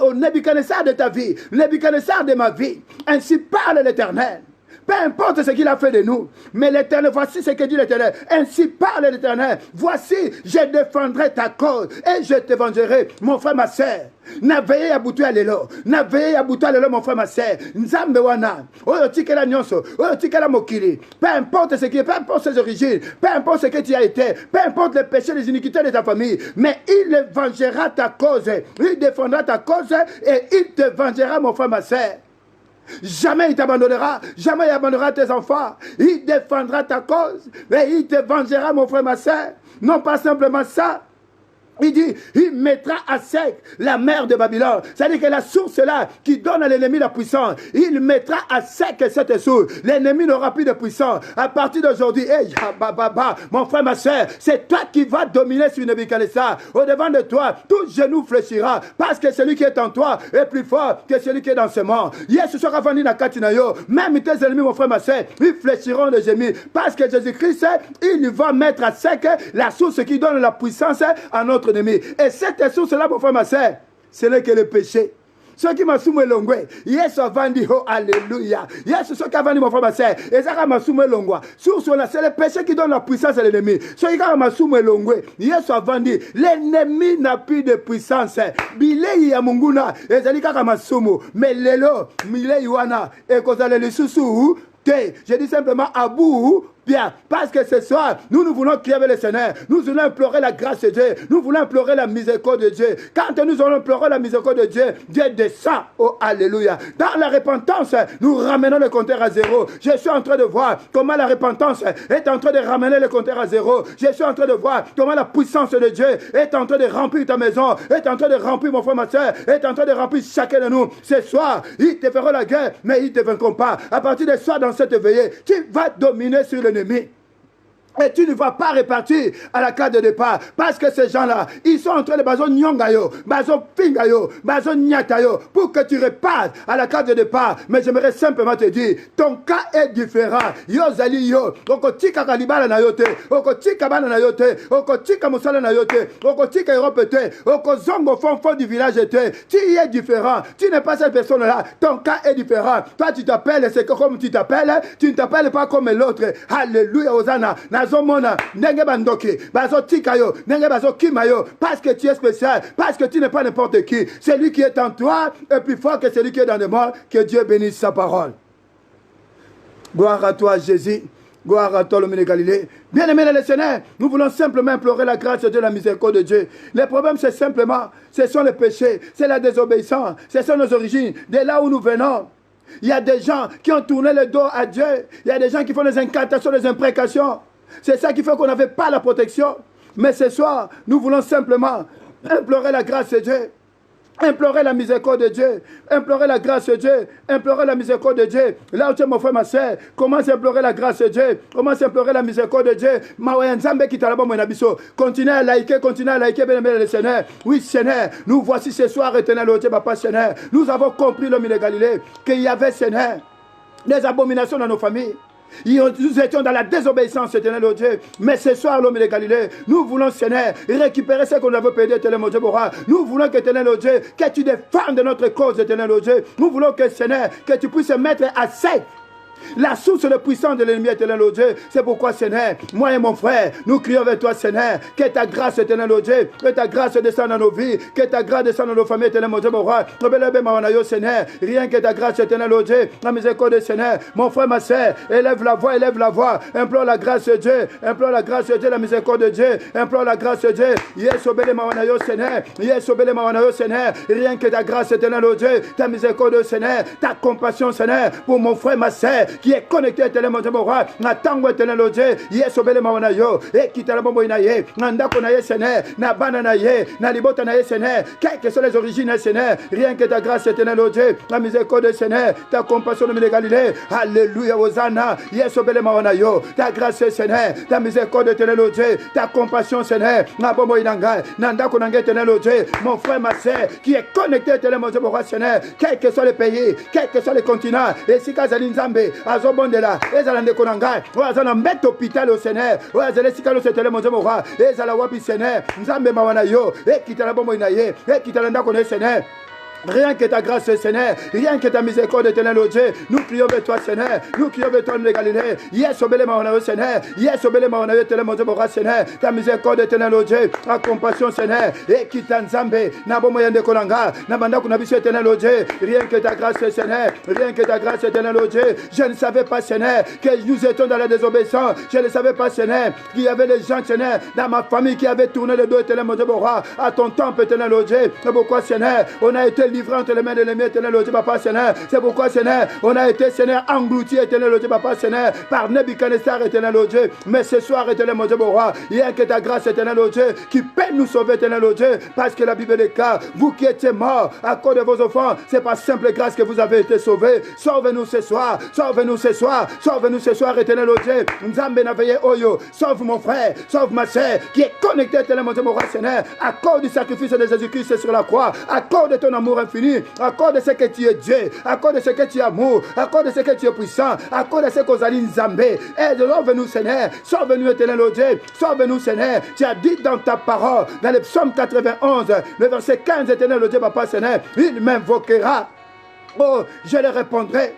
au Nebuchadnezzar de ta vie, Nebuchadnezzar de ma vie, ainsi parle l'Éternel. Peu importe ce qu'il a fait de nous. Mais l'Éternel, voici ce que dit l'Éternel. Ainsi parle l'Éternel. Voici, je défendrai ta cause et je te vengerai, mon frère, ma sœur. Naveye ya butu alelo. Naveye ya butu alelo, mon frère, ma sœur. Nzambe wana. Oyo tikela nyonso. Oyo tikela mokili. Peu importe ce qui est, peu importe ses origines, peu importe ce que tu as été, peu importe les péchés, les iniquités de ta famille. Mais il vengera ta cause. Il défendra ta cause et il te vengera, mon frère, ma sœur. Jamais il t'abandonnera, jamais il abandonnera tes enfants. Il défendra ta cause et il te vengera, mon frère, ma soeur. Non pas simplement ça. Il dit, il mettra à sec la mer de Babylone. C'est-à-dire que la source là qui donne à l'ennemi la puissance, il mettra à sec cette source. L'ennemi n'aura plus de puissance. À partir d'aujourd'hui, hey, mon frère, ma soeur, c'est toi qui vas dominer sur Nebuchadnezzar. Au devant de toi, tout genou fléchira. Parce que celui qui est en toi est plus fort que celui qui est dans ce monde. Yes, ce sera venu na katinayo. Même tes ennemis, mon frère, ma soeur, ils fléchiront de gémir. Parce que Jésus-Christ, il va mettre à sec la source qui donne la puissance à notre ennemi. Et cette source-là, mon frère, ma soeur, ce n'est que le péché. Ceux qui m'ont soumis l'ongoué, yes, avandi, oh, alléluia. Yes, ceux qui ont vendu, mon frère, ma soeur, et ça m'a soumis l'ongoué. Source-là, c'est le péché qui donne la puissance à l'ennemi. Ceux qui m'ont soumis l'ongoué, yes, avandi, l'ennemi n'a plus de puissance. Bilei ya munguna, et ça dit qu'il m'a soumis. Mais l'élo, milei yuana, et qu'on a les sous-sous, je dis simplement à bout. Bien, parce que ce soir, nous voulons crier avec le Seigneur. Nous voulons implorer la grâce de Dieu. Nous voulons implorer la miséricorde de Dieu. Quand nous allons implorer la miséricorde de Dieu, Dieu descend. Oh, alléluia. Dans la repentance, nous ramenons le compteur à zéro. Je suis en train de voir comment la repentance est en train de ramener le compteur à zéro. Je suis en train de voir comment la puissance de Dieu est en train de remplir ta maison, est en train de remplir mon frère, ma soeur, est en train de remplir chacun de nous. Ce soir, ils te feront la guerre, mais ils ne te vaincront pas. À partir de ce soir, dans cette veillée, tu vas dominer sur l'ennemi. Et tu ne vas pas repartir à la carte de départ. Parce que ces gens-là, ils sont en train de bazo nyongayo, bazo pingayo, bazo nyatayo, pour que tu repartes à la carte de départ. Mais j'aimerais simplement te dire, ton cas est différent. Yo zali yo, oko tika kalibala na yote, oko tika bana na yote, oko tika musala na yote, oko tika Europe te, oko zongo fond du village te. Tu es différent. Tu n'es pas cette personne-là. Ton cas est différent. Toi, tu t'appelles, c'est comme tu t'appelles. Tu ne t'appelles pas comme l'autre. Alléluia, Hosanna. Zomona, nenge bandoki, bazo tikayo, nenge bazo kimayo, parce que tu es spécial, parce que tu n'es pas n'importe qui. Celui qui est en toi est plus fort que celui qui est dans le monde. Que Dieu bénisse sa parole. Gloire à toi, Jésus. Gloire à toi, l'homme de Galilée. Bien-aimé dans le Seigneur, nous voulons simplement implorer la grâce de Dieu, la miséricorde de Dieu. Le problème, c'est simplement, ce sont les péchés, c'est la désobéissance, ce sont nos origines, de là où nous venons. Il y a des gens qui ont tourné le dos à Dieu. Il y a des gens qui font des incantations, des imprécations. C'est ça qui fait qu'on n'avait pas la protection. Mais ce soir, nous voulons simplement implorer la grâce de Dieu. Implorer la miséricorde de Dieu. Implorer la grâce de Dieu. Implorer la miséricorde de Dieu. Là où tu es, mon frère, ma soeur, commence à implorer la grâce de Dieu. Commence à implorer la miséricorde de Dieu. Continuez à liker, bien aimé le Seigneur. Oui, Seigneur, nous voici ce soir, éternel, au Dieu, papa, Seigneur. Nous avons compris, l'homme de Galilée, qu'il y avait, Seigneur, des abominations dans nos familles. Nous étions dans la désobéissance, éternel au Dieu. Mais ce soir, l'homme de Galilée, nous voulons, Seigneur, récupérer ce qu'on avait perdu, éternel mon Dieu. Nous voulons que, éternel au Dieu, que tu défendes notre cause, éternel au Dieu. Nous voulons que, Seigneur, que tu puisses mettre à sec La source de puissance de l'ennemi, éternel au Dieu. C'est pourquoi, Seigneur, moi et mon frère, nous crions vers toi, Seigneur. Que ta grâce, éternel au Dieu, que ta grâce descende dans nos vies, que ta grâce descende dans nos familles, éternel mon Dieu, mon roi. Seigneur, rien que ta grâce, éternel au Dieu, la miséricorde, Seigneur. Mon frère, ma soeur, élève la voix, implore la grâce de Dieu, implore la grâce de Dieu, la miséricorde de Dieu, implore la grâce de Dieu. Yes, obéle mawanayo, Seigneur, yes, obéle mawanayo, Seigneur. Rien que ta grâce, éternel au Dieu, ta miséricorde, Seigneur, ta compassion, Seigneur, pour mon frère, ma soeur, qui est connecté, éternel mon Dieu, mon roi. Natango, éternel au Dieu, yes, obéle mawanayo, et qui t'a la bombo inaye, nandako naye, Seigneur, na bananaye, na libota naye, Seigneur, quelles que soient les origines, Seigneur, rien que ta grâce, éternel au Dieu, la miséricorde, Seigneur, ta compassion, de Galilée, alléluia, Hosanna, yes, obéle mawanayo, ta grâce, Seigneur, ta miséricorde, éternel au Dieu, ta compassion, Seigneur, na bombo inanga, nandako nanga, éternel au Dieu, mon frère, ma soeur, qui est connecté, éternel mon Dieu, mon roi, Seigneur, quels que soient les pays, quels que soient les continents, et si Kazali Nzambe, Azobondela, Ezalande Konanga, Oazana met hôpital au Seigneur, Oazale Sikalo, éternel mon Dieu, mon roi, Ezala Wapi, Seigneur, Nzambe Mawanayo, et Kitala Bombo Inaye, et Kitalanda Kone, Seigneur. Rien que ta grâce, Seigneur, rien que ta miséricorde, éternel au Dieu, nous crions vers toi, Seigneur, nous crions vers toi, nous les Galilées, yes, obéle maonayo, Seigneur, yes, obéle maonayo, éternel mon Dieu, mon roi, Seigneur, ta miséricorde, éternel au Dieu, ta compassion, Seigneur, et qui t'enzambe, n'a pas moyen de kolanga, n'a pas d'abus, éternel au Dieu, rien que ta grâce, Seigneur, rien que ta grâce, éternel au Dieu, je ne savais pas, Seigneur, que nous étions dans la désobéissance, je ne savais pas, Seigneur, qu'il y avait des gens, Seigneur, dans ma famille qui avaient tourné le dos, éternel mon Dieu, mon roi, à ton temple, éternel au Dieu, c'est pourquoi, Seigneur, on a été livré entre les mains de l'ennemi, éternel au Dieu, papa, Seigneur. C'est pourquoi, Seigneur, on a été, Seigneur, englouti, éternel au Dieu, papa, Seigneur, par Nebuchadnezzar, éternel au Dieu. Mais ce soir, éternel mon Dieu, mon roi, il y a que ta grâce, éternel au Dieu, qui peut nous sauver, éternel au Dieu, parce que la Bible déclare, vous qui étiez morts à cause de vos offenses, c'est par simple grâce que vous avez été sauvés. Sauve-nous ce soir, sauve-nous ce soir, sauve-nous ce soir, éternel au Dieu. Nzambe na veillé oyo, sauve mon frère, sauve ma soeur, qui est connecté, éternel mon Dieu, mon roi, Seigneur, à cause du sacrifice de Jésus-Christ sur la croix, à cause de ton amour infini, à cause de ce que tu es Dieu, à cause de ce que tu es amour, à cause de ce que tu es puissant, à cause de ce que tu es Nzambé. Sauve-nous, Seigneur, sauve-nous, éternel au Dieu, sauve-nous, Seigneur. Tu as dit dans ta parole, dans le psaume 91, le verset 15, éternel au Dieu, papa, Seigneur, il m'invoquera. Oh, je le répondrai.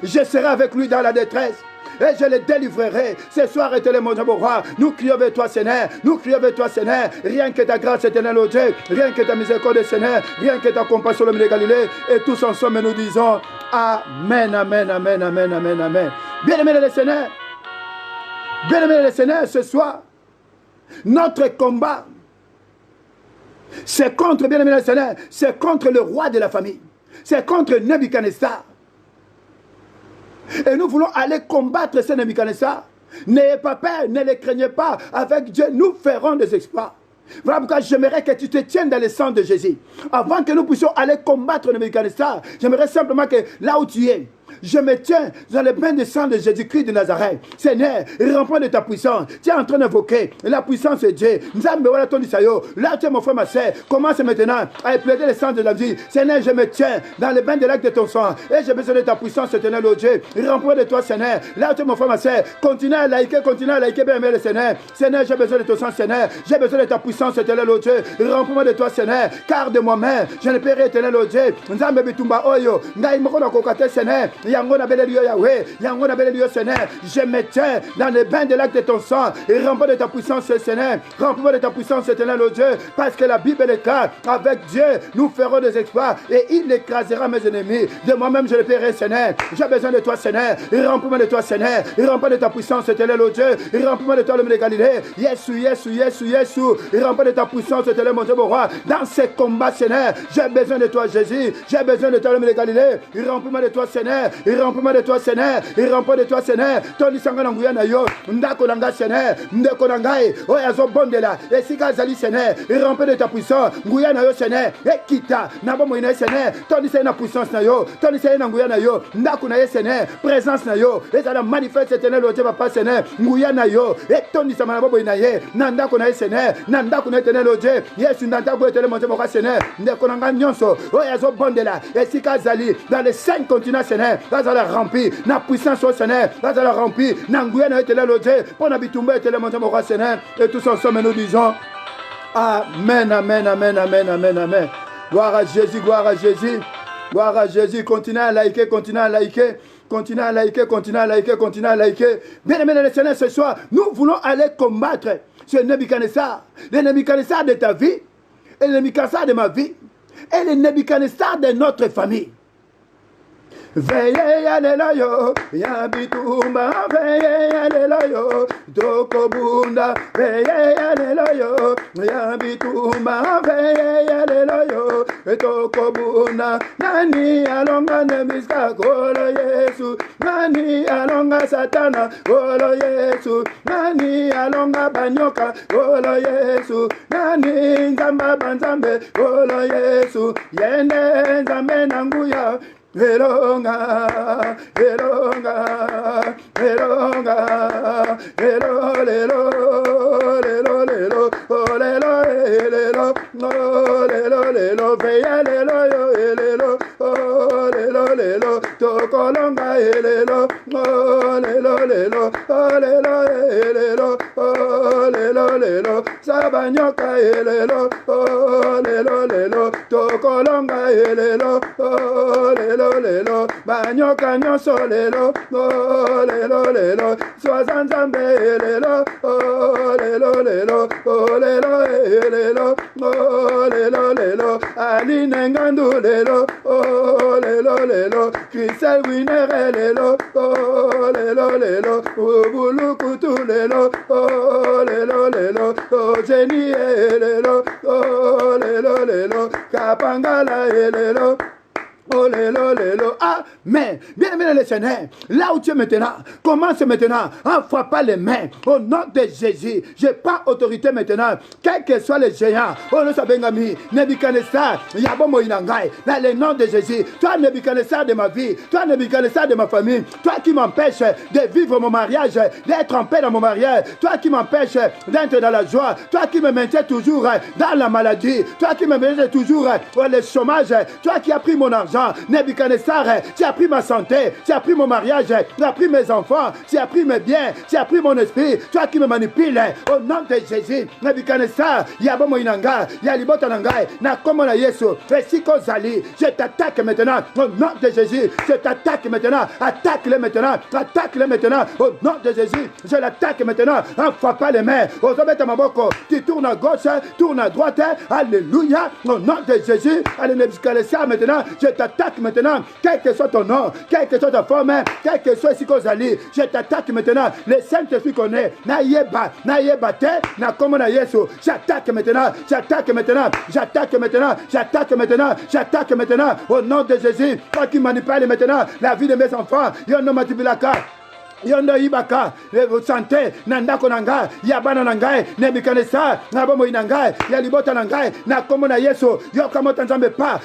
Je serai avec lui dans la détresse. Et je les délivrerai. Ce soir, éternel mon Dieu, mon roi, nous crions vers toi, Seigneur. Nous crions vers toi, Seigneur. Rien que ta grâce, éternel au Dieu. Rien que ta miséricorde, Seigneur. Rien que ta compassion, le milieu de Galilée. Et tous ensemble, nous disons Amen, Amen, Amen, Amen, Amen, Amen. Bien-aimés les Seigneurs. Bien-aimés les Seigneurs, ce soir, notre combat, c'est contre, bien-aimés les Seigneurs, c'est contre le roi de la famille. C'est contre Nebuchadnezzar. Et nous voulons aller combattre ce Nebuchadnezzar. N'ayez pas peur, ne les craignez pas. Avec Dieu, nous ferons des exploits. Voilà pourquoi j'aimerais que tu te tiennes dans le sang de Jésus. Avant que nous puissions aller combattre Nebuchadnezzar, j'aimerais simplement que là où tu es, je me tiens dans le bain de sang de Jésus-Christ de Nazareth. Seigneur, remplis de ta puissance. Tu es en train d'invoquer la puissance de Dieu. Là, tu es mon frère, ma soeur. Commence maintenant à plaider le sang de la vie. Seigneur, je me tiens dans le bain de l'acte de ton sang. Et j'ai besoin de ta puissance, éternel, oh Dieu. Remplis de toi, Seigneur. Là, tu es mon frère, ma soeur. Continue à liker, bien aimé le Seigneur. Seigneur, j'ai besoin de ton sang, Seigneur. J'ai besoin de ta puissance, éternel, oh Dieu. Remplis-moi de toi, Seigneur. Car de moi-même, je ne peux rien, éternel, oh Dieu. Nzambe bitumba oyo. Ngai moko na kokate, Seigneur. Yango na bele liyo Yahweh, yango na bele liyo Seigneur. Je me tiens dans le bain de l'acte de ton sang et remplis de ta puissance, Seigneur. Remplis de ta puissance, éternel, oh Dieu, parce que la Bible déclare, avec Dieu, nous ferons des exploits et il écrasera mes ennemis. De moi-même, je le paierai, Seigneur. J'ai besoin de toi, Seigneur. Remplis-moi de toi, Seigneur. Remplis de ta puissance, éternel, oh Dieu. Remplis-moi de toi, l'homme de Galilée. Yesu, Yesu, Yesu, Yesu. Remplis de ta puissance, éternel, mon Dieu, mon roi. Dans ces combats, Seigneur, j'ai besoin de toi, Jésus. J'ai besoin de toi, l'homme de Galilée. Remplis-moi de toi, Seigneur. Remplis-moi de toi, Seigneur. Remplis de toi, Seigneur. Toni sanga na nguya na yo. Ndako nanga, Seigneur. Ndeko nangai. Oyazo bondela. Et si Gazali, Seigneur. Remplis de ta puissance. Nguya na yo, Seigneur. Et kita. Nabo moine, Seigneur. Toni seigneur na puissance na yo. Toni seigneur na nguya na yo. Ndako na ye, Seigneur. Présence na yo. Et ça la manifeste, éternel, au Dieu, papa, Seigneur. Nguya na yo. Et toni sama na bobo na ye. Nandako na ye, Seigneur. Nandako na éternel, au Dieu. Yes, nandako éternel, mon Dieu, mon Seigneur. Ndeko nanga nyonso. Oyazo bondela. Et si Gazali. Dans les 5 continents, Seigneur. Là, ça la remplit. Na puissance au Seigneur. Là, ça la remplit. Nanguya na éternel, au Dieu. Pour n'habitumba éternel, mon Dieu, mon roi, Seigneur. Et tous ensemble, nous disons Amen, Amen, Amen, Amen, Amen, Amen. Gloire à Jésus, gloire à Jésus. Gloire à Jésus. Continuez à liker, continuez à liker. Continuez à liker, continuez à liker, continuez à liker. Bien-aimés dans le Seigneur, ce soir, nous voulons aller combattre ce Nebuchadnezzar. Le Nebuchadnezzar de ta vie, et le Nebuchadnezzar de ma vie, et le Nebuchadnezzar de notre famille. Veillez alléluia, yabitumba, veillez alléluia, dokobunda, veillez alléluia, yabitumba, veillez alléluia, dokobunda, nani alonga nemiska golo Yesu, nani alonga satana golo Yesu, nani alonga banyoka golo Yesu, nani nzamba banzambe golo Yesu, yende nzambe nanguya. Elonga, elonga, elonga, elo, lelo, lelo, lelo, oh lelo, lelo, oh lelo, lelo, veya lelo, yo, lelo, oh lelo, lelo, tokolonga, lelo, oh lelo, lelo, oh lelo, lelo, oh lelo, lelo, sabanyoka, lelo, oh lelo, lelo, tokolonga, lelo, oh lelo. Lelo, banyoka nyonso lelo, oh lelo lelo, sois nzambe lelo, oh lelo lelo, oh lelo lelo, oh lelo lelo, aline ngandu lelo, oh lelo lelo, Christel winere lelo, oh lelo lelo, ubulukutu lelo, oh lelo lelo, oh Jenny lelo, oh lelo lelo, Kapangala lelo. Oh lelo, lelo, amen. Bien-aimé dans le Seigneur, là où tu es maintenant, commence maintenant en frappant les mains au nom de Jésus. Je prends autorité maintenant, quels que soient les géants. Oh non, ça bengami, Nebuchadnezzar, Yabomo Inangai, dans le nom de Jésus. Toi, Nebuchadnezzar de ma vie, toi, Nebuchadnezzar de ma famille, toi qui m'empêches de vivre mon mariage, d'être en paix dans mon mariage, toi qui m'empêches d'être dans la joie, toi qui me maintiens toujours dans la maladie, toi qui me maintiens toujours dans le chômage, toi qui as pris mon argent. Nebuchadnezzar, tu as pris ma santé, tu as pris mon mariage, tu as pris mes enfants, tu as pris mes biens, tu as pris mon esprit, toi qui me manipules, au nom de Jésus. Nebuchadnezzar, Yabomo Inanga, Yalibota Nangai, Nakomo na Yesu, Esiko Zali, je t'attaque maintenant, au nom de Jésus, je t'attaque maintenant, attaque-le maintenant, attaque-le maintenant, au nom de Jésus, je l'attaque maintenant, en frappant les mains, au Zobeta Maboko, tu tournes à gauche, tourne à droite, alléluia, au nom de Jésus, allez Nebuchadnezzar maintenant, je t'attaque maintenant, quel que soit ton nom, quelle que soit ta forme, quel que soit Siko Zali, je t'attaque maintenant, les Saint-Esprit connaît, Naïeba, Naïebate, Nakomona Yesu, j'attaque maintenant, j'attaque maintenant, j'attaque maintenant, j'attaque maintenant, j'attaque maintenant, au nom de Jésus, toi qui manipule maintenant la vie de mes enfants, Yono Matibulaka. Yondo ibaka, santé, nandako nangai, yabana nangai, Nebuchadnezzar, nabomo inangai, yalibota nangai, nakomo na Yesu, yokamota nzambe pa,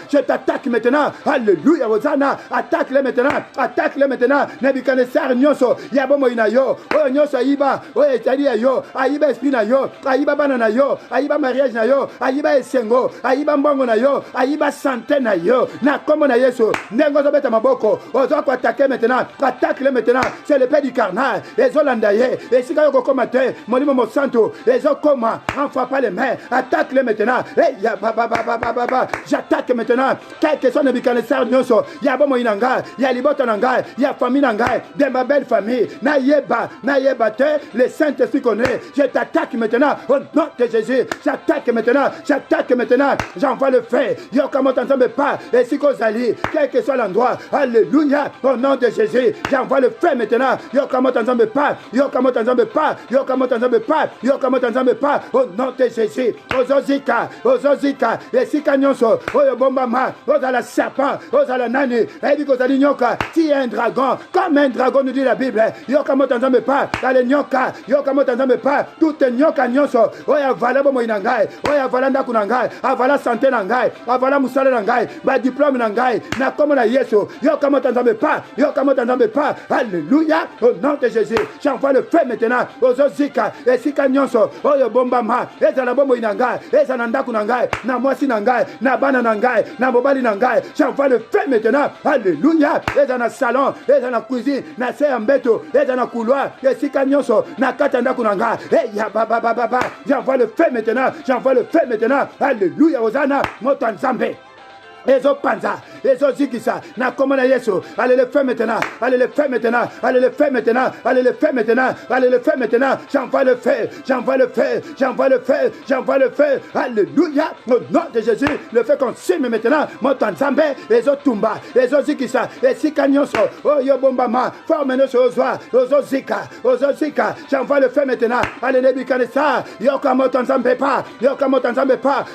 je t'attaque maintenant, alléluia, Hosanna, attaque-le maintenant, Nebuchadnezzar nyonso, yabomo inayo, oh nyonso aiba, oh etali yo, aiba esprit na yo, aiba bana na yo, aiba mariage na yo, aiba esengo, aiba mbongo na yo, aiba santé na yo, nakomo na Yesu, ndengo zobeta maboko, ozoko attaquer maintenant, attaque-le maintenant, c'est le père du carnal, les Hollandais, et si quand on matin, mon nom santo, les Okoma, en frappant les mains, attaque-le maintenant, et ya j'attaque maintenant, quel que soit Nebuchadnezzar nyonso, ya bomo inanga, ya libota nanga, ya famille nanga, de ma belle famille, naïeba te, les Saint-Esprit connaît, je t'attaque maintenant, au nom de Jésus, j'attaque maintenant, j'envoie le feu, yokamot ensemble pas, et si Kozali, quel que soit l'endroit, alléluia, au nom de Jésus, j'envoie le feu maintenant, yokamot ensemble pas, au nom de Jésus, Ozozika, et si Kanyonso, Oyobombama, Ozala serpent, Ozala nani, et Kozali nyoka, tu es un dragon, comme un dragon nous dit la Bible, yokamot ensemble pas, allez nyoka, yokamot ensemble pas, tout est nyoka nyonso, oya vala bomo inangai, oya vala ndaku nangai, avala santé nangai, avala musala nangai, ba diplôme nangai, na comme na Yesu, yokamot ensemble pas, alléluia, au nom de Jésus, j'envoie le feu maintenant, aux Ozika, et Sika nyonso, oyo bombama, et zala bomo inangai, et zala ndaku nangai, na mwasi nangai, na bana nangai, na mobali nangai, j'envoie le feu maintenant, alléluia, et dans le salon, et dans la cuisine, na seambeto, et dans le couloir, et Sika nyonso, na katanda kunanga, et ya baba, j'envoie le feu maintenant, alléluia, Hosanna, Motanzambe. Ezo panza, les Ozikisa, na commande Yesu, allez le faire maintenant, allez le faire maintenant, allez le faire maintenant, allez le faire maintenant, allez le faire maintenant, j'envoie le feu, j'envoie le feu, j'envoie le feu, j'envoie le feu, alléluia, au nom de Jésus, le feu consume maintenant, Motanzambe, les Otumba, les Ozikisa, les Sikanyoso, oh Yobombama, forme-nous sur Ozoa, Ozozika, j'envoie le feu maintenant, allez Nebuchadnezzar, Yokamotanzambe pas,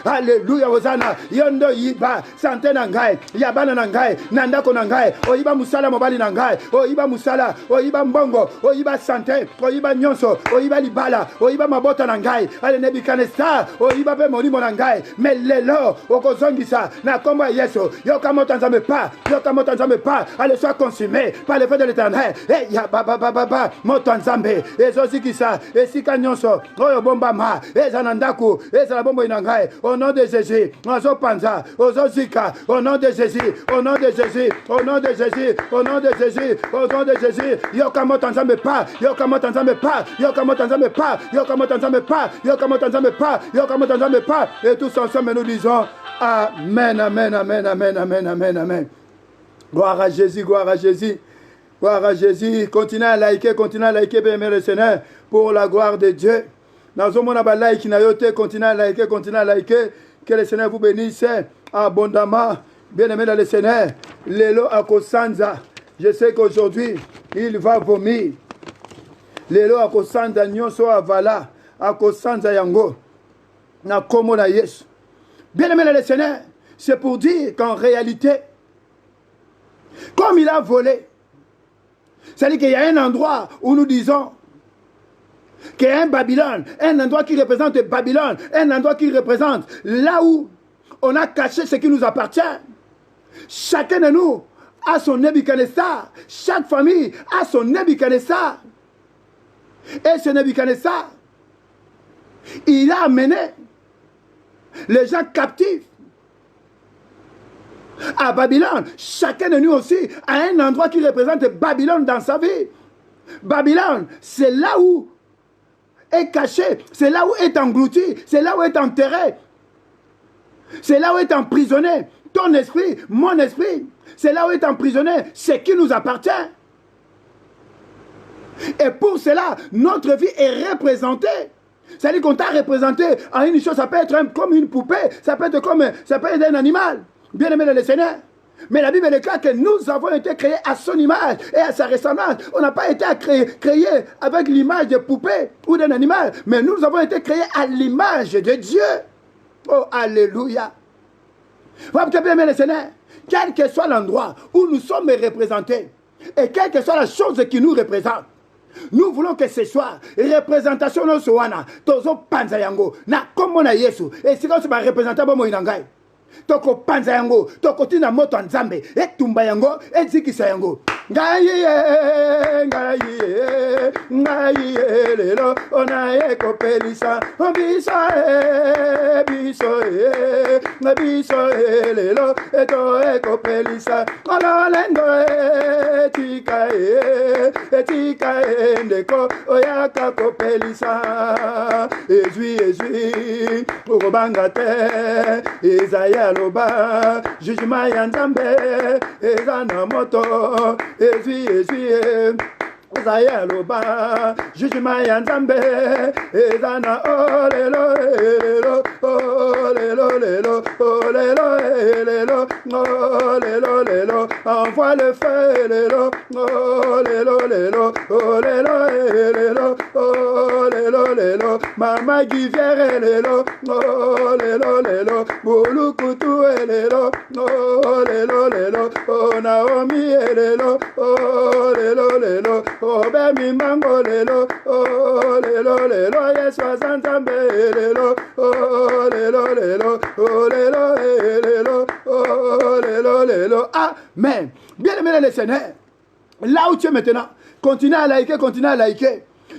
alléluia, Hosanna, Yondo Yiba, Santé Nangai, Yabana Nangai, Nandako Nangai, Oyiba Musala Mobali Nangai, Oyiba Musala, Oyiba Mbongo, Oyiba Santé, Oyiba Nyonso, Oyiba Libala, Oyiba Mabota Nangai, allez Nebuchadnezzar, Oyiba Bemorimo Nangai, mais lelo, Okozongisa, Nakoma Yeso, Yokamotanzambe pas, allez soit consumé par le feu de l'éternel, et Yababa, Motanzambe, et Zozikisa, et Sikanyonso, Oyobombama, et Zanandaku, et Zanabombo Nangai, au nom de Jésus, Ozo Panza, Ozo Zika, au nom de Jésus, au nom de Jésus, au nom de Jésus, au nom de Jésus, au nom de Jésus, Yokamotanzambe pas, Yokamotanzambe pas, Yokamotanzambe pas, Yokamotanzambe pas, Yokamotanzambe pas, Yokamotanzambe pas, et tous ensemble nous disons Amen, Amen, Amen, Amen, Amen, Amen, Amen. Gloire à Jésus, gloire à Jésus. Gloire à Jésus. Continuez à liker, bien aimé le Seigneur, pour la gloire de Dieu. Dans un monde à like, continuez à liker. Que le Seigneur vous bénisse abondamment. Bien aimé dans le Seigneur. Lelo Akosanza. Je sais qu'aujourd'hui, il va vomir. Lelo Akosanza Nyonso Avala. Akosanza Yango. Na Komo na Yesu. Bien aimé dans le Seigneur. C'est pour dire qu'en réalité, comme il a volé, c'est-à-dire qu'il y a un endroit où nous disons qu'il y a un Babylone, un endroit qui représente Babylone, un endroit qui représente là où on a caché ce qui nous appartient. Chacun de nous a son Nebuchadnezzar, chaque famille a son Nebuchadnezzar. Et ce Nebuchadnezzar, il a amené les gens captifs à Babylone. Chacun de nous aussi a un endroit qui représente Babylone dans sa vie. Babylone, c'est là où est caché, c'est là où est englouti, c'est là où est enterré, c'est là où est emprisonné ton esprit, mon esprit, c'est là où est emprisonné ce qui nous appartient. Et pour cela, notre vie est représentée. C'est-à-dire qu'on t'a représenté en une chose, ça peut être comme une poupée, ça peut être un animal. Bien aimé le Seigneur. Mais la Bible déclare que nous avons été créés à son image et à sa ressemblance. On n'a pas été créés avec l'image de poupée ou d'un animal, mais nous avons été créés à l'image de Dieu. Oh, alléluia. Vous bien aimé le Seigneur. Quel que soit l'endroit où nous sommes représentés, et quelle que soit la chose qui nous représente, nous voulons que ce soit représentation de Soana, Tozo Panzayango, na comme na Yesu, et c'est comme si ma représentation de Moinangai. Toko panza yango, toko tina moto nzambe, etumba yango, ezikisa yango. Ngai lelo, ona eko pelisa, biso lelo, eto eko pelisa, ololendo etika ndeko, oyaka ko pelisa, ezui, urobanga te, ezaya loba, jugement ya nzambe, ezana moto, ezui, Zaya loba, jugement ya nzambe, ezana olelo, envoie le feu, mama givière, bulukutu, Naomi, Obe mi mango lelo, oh lelo, Yeswa santambe lelo, oh lelo, oh lelo, amen. Bien aimé le Seigneur, là où tu es maintenant, continue à liker.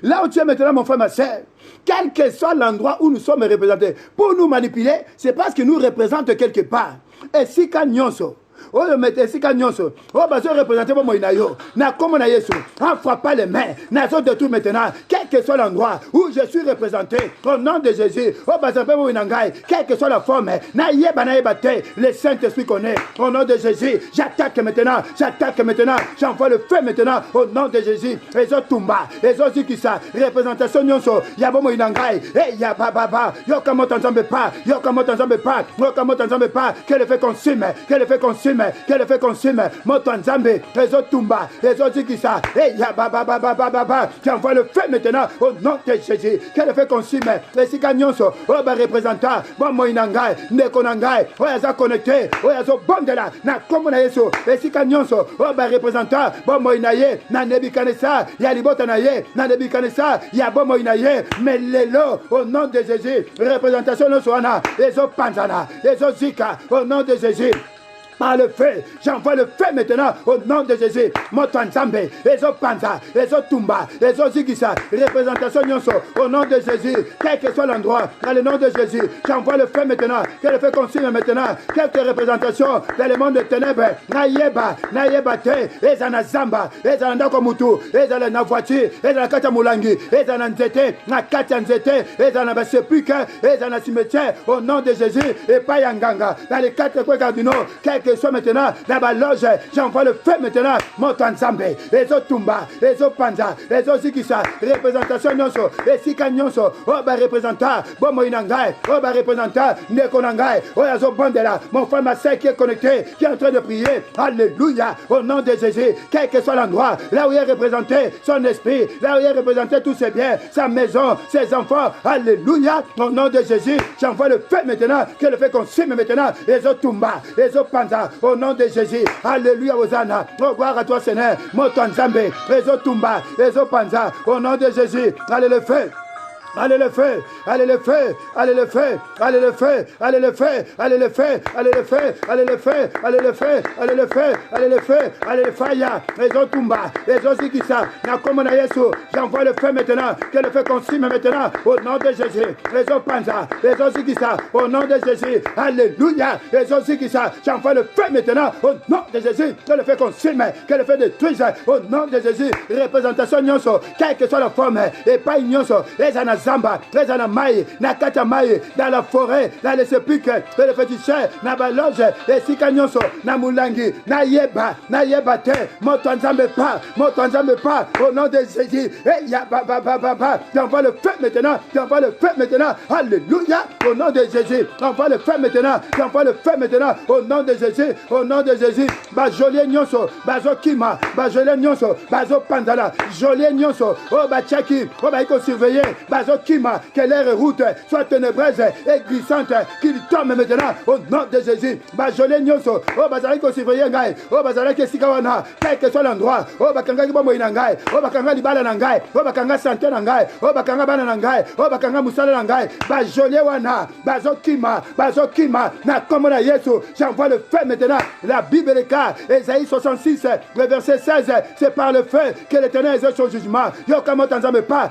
Là où tu es maintenant, mon frère, ma soeur, quel que soit l'endroit où nous sommes représentés, pour nous manipuler, c'est parce que nous représentons quelque part. Et si Kanyonso, oyo mete esika nyonso oyo bazorepresente bomoi na yo na kombo na Yesu en frappant les mains nazodétruire maintenant quel que soit l'endroit où je suis représenté au nom de Jésus oyo bazape bomoi na ngai quelle que soit la forme nayeba te le Saint-Esprit connaît au nom de Jésus j'attaque maintenant j'envoie le feu maintenant au nom de Jésus ezotumba ezozikisa représentation nyonso ya bomoi na ngai ya baba yoka moto nzambe pa que le fait consume moto nzambe ezotumba ezozikisa ya baba j'envoie le feu maintenant au nom de Jésus que le fait consume esika nyonso oyo barepresentant bomoi na ngai ndeko na ngai oyo aza connecté oyo azobondela na kombo na Yesu esika nyonso oyo barepresentant bomoi na ye na Nebuchadnezzar ya libota na ye na Nebuchadnezzar ya bomoi na ye mais lelo au nom de Jésus représentation nyonso wana ezopanzana ezozika au nom de Jésus par le feu, j'envoie le feu maintenant au nom de Jésus. Moto nzambe, ezo panza, ezo tumba, ezo zigisa, représentation nyonso au nom de Jésus. Quel que soit l'endroit, dans le nom de Jésus, j'envoie le feu maintenant. Que le feu consume maintenant quelques représentations dans le monde de ténèbres. Nayeba te, ezana zamba, ezana ndako mutu, ezana na voiture, ezana kata mulangi, ezana nzete, na kata nzete, ezana basepulcre, ezana cimetière au nom de Jésus et pas yanganga. Dans les 4 coins cardinaux, que soit maintenant dans ma loge, j'envoie le feu maintenant, moto nzambe, ezo tumba, ezo panza, ezo zikisa, représentation nyonso, esika nyonso, oba représentant, bomo inangai, oba représentant, neko nangai, oyazo bondela, mon frère ma sœur qui est connecté, qui est en train de prier, alléluia, au nom de Jésus, quel que soit l'endroit, là où il est représenté son esprit, là où il est représenté tous ses biens, sa maison, ses enfants, alléluia, au nom de Jésus, j'envoie le feu maintenant, que le feu consume maintenant, ezo tumba, ezo panza, au nom de Jésus, alléluia, Hosanna, oh gloire à toi Seigneur, moto nzambe, ezo tumba, ezo panza, au nom de Jésus, allez le feu. Allez le feu, allez le feu, allez le feu, allez le feu, allez le feu, allez le feu, allez le feu, allez le feu, allez le feu, allez le feu, allez le feu, allez le fire, ezo tumba, ezo zikisa, na kombo na Yesu, j'envoie le feu maintenant, que le feu consume maintenant, au nom de Jésus, ezo panza, ezo zikisa, au nom de Jésus, alléluia, ezo zikisa, j'envoie le feu maintenant, au nom de Jésus, que le feu consume, que le feu détruise, au nom de Jésus, représentation nyonso, quelle que soit la forme, et pas nyonso, ezana zamba, ezana mai, na kata mai, dans la forêt, dans les sépulcres, dans les féticheurs, na baloge, esika nyonso, na mulangi, na yeba te, moto nzambe pas, au nom de Jésus, et ya ba, j'envoie le feu maintenant, alléluia, au nom de Jésus, j'envoie le feu maintenant, au nom de Jésus, ba jolie nyonso, ba zokima, ba jolie nyonso, ba zo pandala, jolie nyonso, oh ba tchaki, oh ba iko surveiller, ba Kima, que l'air route soit ténébreuse et glissante, qu'il tombe maintenant au nom de Jésus. Bajolé nyonso, oh bazali ko surveiller ngai, oh bazali ke sikawana, quel que soit l'endroit, oh bakanga ki bomo inangai, oh bakanga libala nangai, oh bakanga santé nangai, oh bakanga bana nangai, oh bakanga musala nangai, bajolé wana, bazokima, na comme na Yesu, j'envoie le feu maintenant. La Bible est car, Ésaïe 66, le verset 16, c'est par le feu que l'Éternel exerce son jugement. Yo kamo tanzambe pas,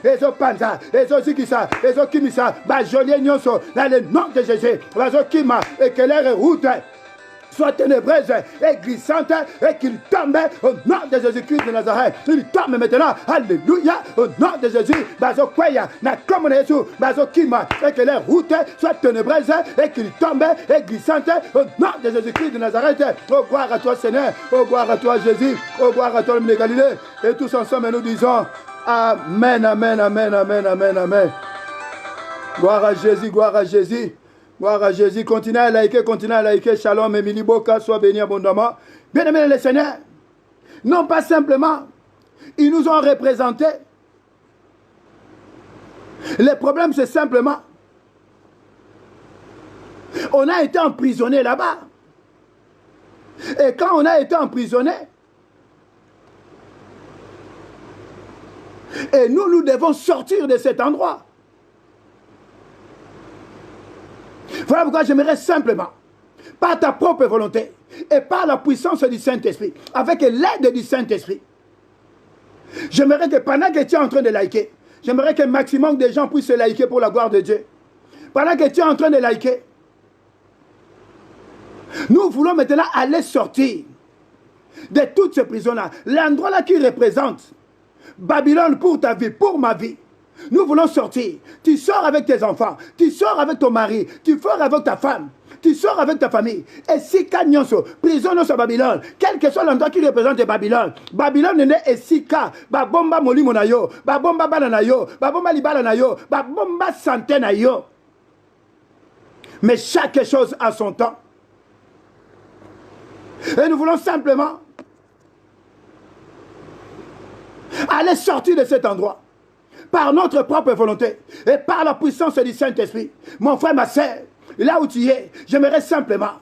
ezo panza, ezo zikisa, ezo kimisa, ba jolie nyonso, dans le nom de Jésus, bazo kima, et que l'air route soit ténébreuse et glissante et qu'il tombe au nom de Jésus-Christ de Nazareth. Il tombe maintenant, alléluia, au nom de Jésus, bazo kwaya, na comme Jésus, bazo kima, et que l'air route soit ténébreuse et qu'il tombe et glissante au nom de Jésus-Christ de Nazareth. Oh gloire à toi Seigneur, oh gloire à toi Jésus, oh gloire à toi l'homme de Galilée. Et tous ensemble nous disons Amen, amen, amen, amen, amen, amen. Gloire à Jésus, gloire à Jésus. Gloire à Jésus. Continuez à liker. Shalom, Émilie Boka, sois béni abondamment. Bien-aimés les Seigneurs, non pas simplement, ils nous ont représentés. Le problème, c'est simplement, on a été emprisonné là-bas. Et quand on a été emprisonné, et nous devons sortir de cet endroit. Voilà pourquoi j'aimerais simplement, par ta propre volonté et par la puissance du Saint-Esprit, avec l'aide du Saint-Esprit, j'aimerais que pendant que tu es en train de liker, j'aimerais que le maximum de gens puissent se liker pour la gloire de Dieu. Pendant que tu es en train de liker, Nous voulons maintenant aller sortir de toutes ces prisons-là. L'endroit là qui représente Babylone pour ta vie, pour ma vie. Nous voulons sortir. Tu sors avec tes enfants, tu sors avec ton mari, tu sors avec ta femme, tu sors avec ta famille. Et si Kanyonso, prison à Babylone, quel que soit l'endroit qui représente Babylone, Babylone n'est Esika, Babomba Molimonayo, Babomba Bananayo, Babomba Libalanayo, Babomba Santenayo. Mais chaque chose a son temps. Et nous voulons simplement aller sortir de cet endroit par notre propre volonté et par la puissance du Saint-Esprit. Mon frère, ma soeur, là où tu es, j'aimerais simplement,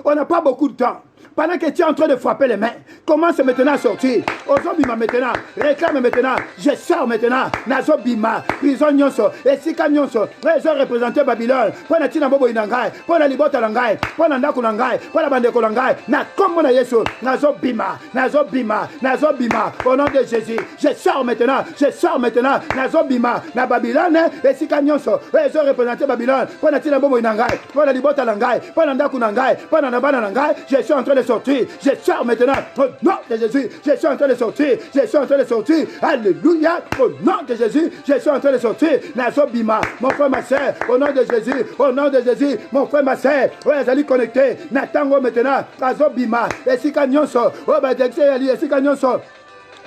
on n'a pas beaucoup de temps. Pendant que tu es en train de frapper les mains, commence maintenant à sortir. Ozobima maintenant, réclame maintenant, je sors maintenant. Nazobima, prison nyonso, et sika nyonso, ils ont représenté Babylone. Pour la tina bobo inangai, pour la libota langai, pour la ndaku langai, pour la bandeko langai. Na comme na yesu, nazobima, nazobima, nazobima. Au nom de Jésus, je sors maintenant, je sors maintenant. Nazobima, na Babylone, et sika nyonso, ils ont représenté Babylone. Pour la tina bobo inangai, pour la libota langai, pour la ndaku langai, pour la nabana langai. Je suis en train de sortir, je sors maintenant au nom de Jésus, je suis en train de sortir, je suis en train de sortir, alléluia, au nom de Jésus, je suis en train de sortir, Nazobima, mon frère, ma soeur, au nom de Jésus, au nom de Jésus, mon frère, ma soeur, ouais, allez connecter, Natango maintenant, Nazobima, et si Kanyonso, oh, bah, et si Kanyonso.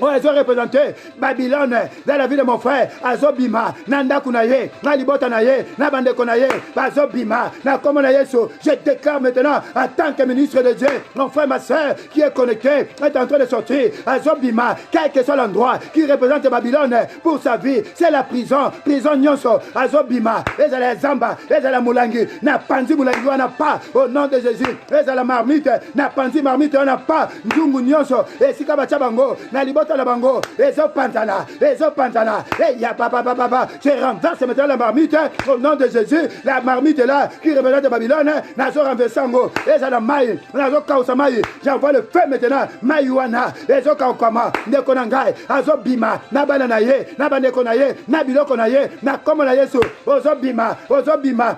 Oh, ils ont représenté Babylone dans la vie de mon frère. Azobima, Nanda Kunaye, Nalibota Naye, Nabande Konaye, Azobima, Nakomona Yesu. Je déclare maintenant, en tant que ministre de Dieu, mon frère, ma soeur, qui est connecté, est en train de sortir. Azobima, quel que soit l'endroit qui représente Babylone pour sa vie, c'est la prison, prison Nyonso. Azobima, et à la Zamba, et à la Moulangi, n'a Panzi Moulangi, on n'a pas, au nom de Jésus, et à la marmite, n'a Panzi marmite, on n'a pas, Nzungu Nyonso, et Sikabachabango, Nalibota. La bango, ezo pantana, et ya papa, je renverse maintenant la marmite au nom de Jésus, la marmite là qui représente Babylone, nazo renversango, et la maille, nazo kausamaï, j'envoie le feu maintenant, maïwana, ezo kaukama, nekonangai, azo bima, nabananaye, nabanekonaye, nabilokonaye, nakomona yesu, ozo bima,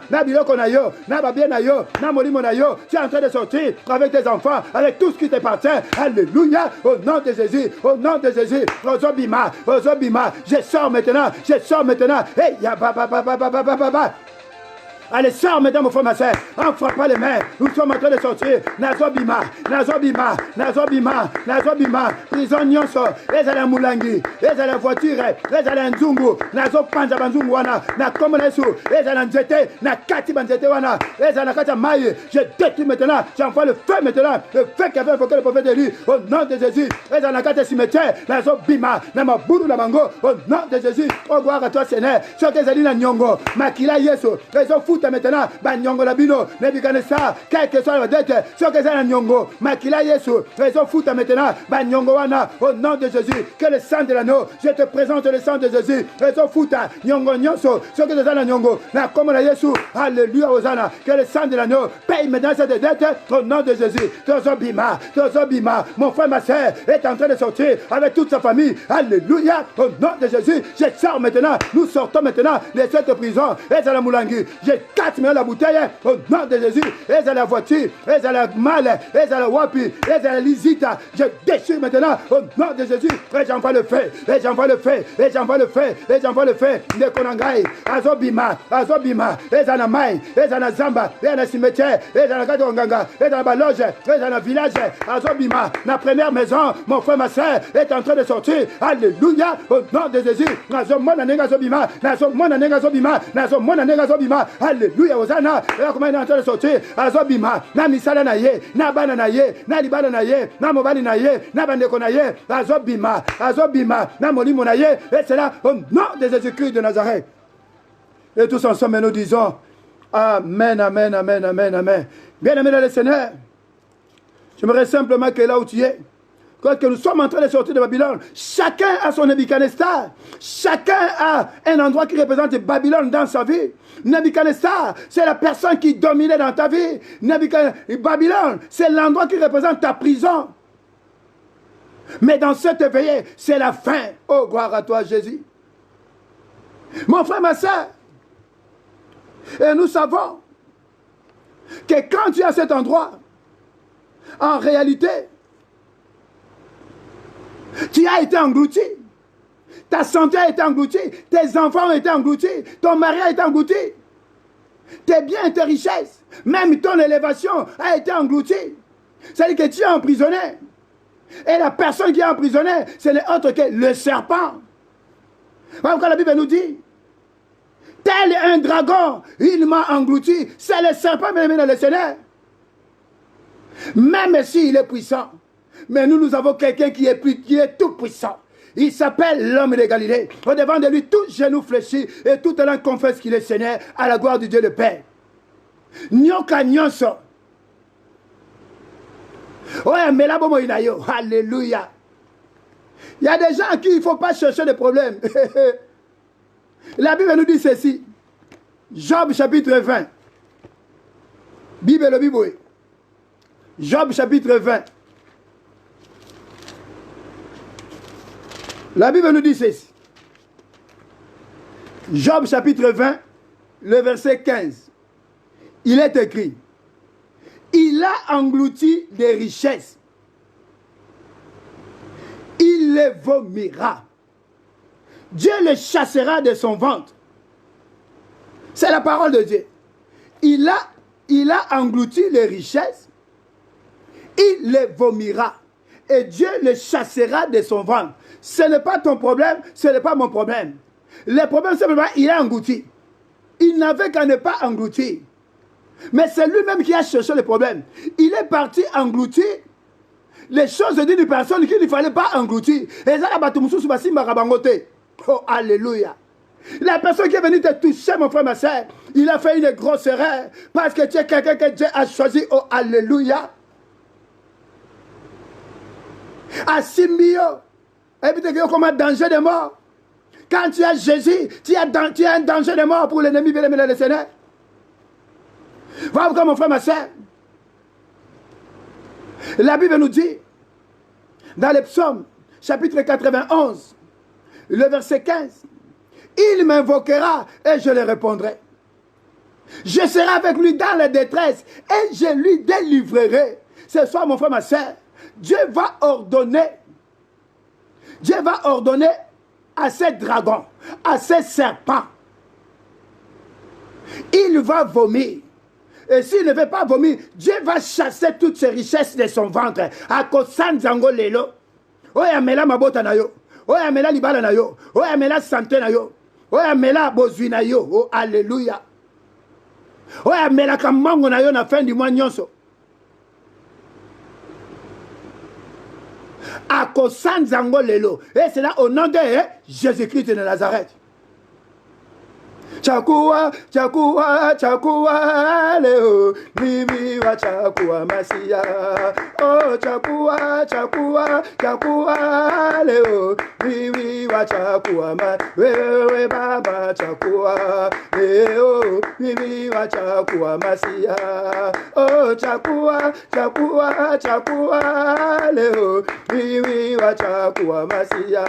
nabilokonayo, nababienayo, namolimonayo, tu es en train de sortir avec tes enfants, avec tout ce qui t'appartient, alléluia, au nom de Jésus, au nom de Jésus, Ozobima, je sors maintenant, hey, ya ba. Allez, sors maintenant, mon frère, ma soeur. On ne frappe pas les mains. Nous sommes en train de sortir. Nazobima. Prison Nyonso. Les à la Moulangi. Les à la voiture. Les à la Nzungu. Nazo Panza Banzungu wana. Na Komonesu. Les à la Nzete. Na Kati Banzete wana. Les à la Kata Maï. Je détruis maintenant. J'envoie le feu maintenant. Le feu qui avait invoqué le prophète Élie. Au nom de Jésus. Les à la Kata Cimetière. Nazobima. Namaboulou la Bango. Au nom de Jésus. Oh, gloire à toi, Seigneur. Sur tes alliés, la Nyongo. Makila Yesu. Les ont foutu maintenant, Banyongo Labino, Nebuchadnezzar, quelle que soit la dette, ce que c'est la Nyongo, Makila Yesu, raison fouta maintenant, Banyongo Wana, au nom de Jésus, que le sang de l'anneau, je te présente le sang de Jésus, raison fouta, Nyongo Nyonso, ce que c'est la Nyongo, na comme la Yesu, alléluia, Hosanna, que le sang de l'anneau paye maintenant cette dette, au nom de Jésus, Tozobima, mon frère, ma soeur, est en train de sortir avec toute sa famille, alléluia, au nom de Jésus, je sors maintenant, nous sortons maintenant de cette prison, et à la Moulangi, je casse la bouteille au nom de Jésus, et à la voiture, et à la malle, et à la wapi, et à la lisita, je déchire maintenant au nom de Jésus, et j'envoie le feu, et j'envoie le feu, et j'envoie le feu, et j'envoie le feu, de Konangai, Azobima, et à la maille, et à la zamba, et à la cimetière, et à la Gadonganga, et à la baloge, et à la village, Azobima, la première maison, mon frère, ma soeur, est en train de sortir, alléluia, au nom de Jésus, Nazomona Negazobima, alléluia, Hosanna, et là comment il est en train de sortir, Azobima, na misala na ye, na bana na ye, na libala na ye, na mobali na ye, na bandeko na ye, Azobima, na molimo na ye, et c'est là au nom de Jésus-Christ de Nazareth. Et tous ensemble nous disons, Amen. Bien aimé dans le Seigneur, j'aimerais simplement que là où tu es, quand nous sommes en train de sortir de Babylone, chacun a son Nebuchadnezzar. Chacun a un endroit qui représente Babylone dans sa vie. Nebuchadnezzar, c'est la personne qui dominait dans ta vie. Babylone, c'est l'endroit qui représente ta prison. Mais dans cette veillée, c'est la fin. Oh, gloire à toi, Jésus. Mon frère, ma soeur, et nous savons que quand tu es à cet endroit, En réalité, tu as été englouti. Ta santé a été engloutie. Tes enfants ont été engloutis. Ton mari a été englouti. Tes biens, tes richesses, même ton élévation a été engloutie. C'est-à-dire que tu es emprisonné. Et la personne qui est emprisonnée, ce n'est autre que le serpent. Voilà pourquoi la Bible nous dit, tel un dragon, il m'a englouti. C'est le serpent, bien-aimé dans le Seigneur. Même s'il est puissant, mais nous avons quelqu'un qui est tout puissant. Il s'appelle l'homme de Galilée. Au devant de lui, tout genou fléchit et toute langue confesse qu'il est Seigneur à la gloire de Dieu le Père. Nyoka nyonso. Ouais, mais là, bon, alléluia. Il y a des gens à qui il ne faut pas chercher de problèmes. La Bible nous dit ceci. Job chapitre 20. Bible le Bible. Job chapitre 20. La Bible nous dit ceci. Job chapitre 20, le verset 15. Il est écrit, il a englouti des richesses. Il les vomira. Dieu les chassera de son ventre. C'est la parole de Dieu. Il a englouti les richesses. Il les vomira. Et Dieu les chassera de son ventre. Ce n'est pas ton problème, ce n'est pas mon problème. Le problème, c'est simplement, il a englouti. Il n'avait qu'à ne pas engloutir. Mais c'est lui-même qui a cherché le problème. Il est parti engloutir les choses d'une personne qu'il ne fallait pas engloutir. Et ça, oh, alléluia. La personne qui est venue te toucher, mon frère, ma soeur, il a fait une grosse erreur. Parce que tu es quelqu'un que Dieu a choisi. Oh, alléluia. Asimio. Et puis tu as comme un danger de mort. Quand tu as Jésus, tu as un danger de mort pour l'ennemi, bien aimé dans le Seigneur. Voilà pourquoi, mon frère, ma soeur, la Bible nous dit, dans les psaumes, chapitre 91, le verset 15, il m'invoquera et je le répondrai. Je serai avec lui dans la détresse et je lui délivrerai. Ce soir, mon frère, ma soeur, Dieu va ordonner à ces dragons, à ces serpents. Il va vomir. Et s'il ne veut pas vomir, Dieu va chasser toutes ses richesses de son ventre. A kosan zango lelo. Oya mela mabota na yo. Oya mela libala na yo. Oya mela santé na yo. Oya mela bozui na yo. Oh, alléluia. Oya mela kamango na yo na fin du mois nyonso. A kosan zango lelo. Et c'est là au nom de Jésus-Christ de Nazareth. Chakua, chakua, chakua, leo, mimi wa chakua masia. Oh, chakua, chakua, chakua, leo, mimi wa chakua ma. Wewe baba chakua, leo, mimi wa chakua masia. Oh, chakua, chakua, chakua, leo, mimi wa chakua masia.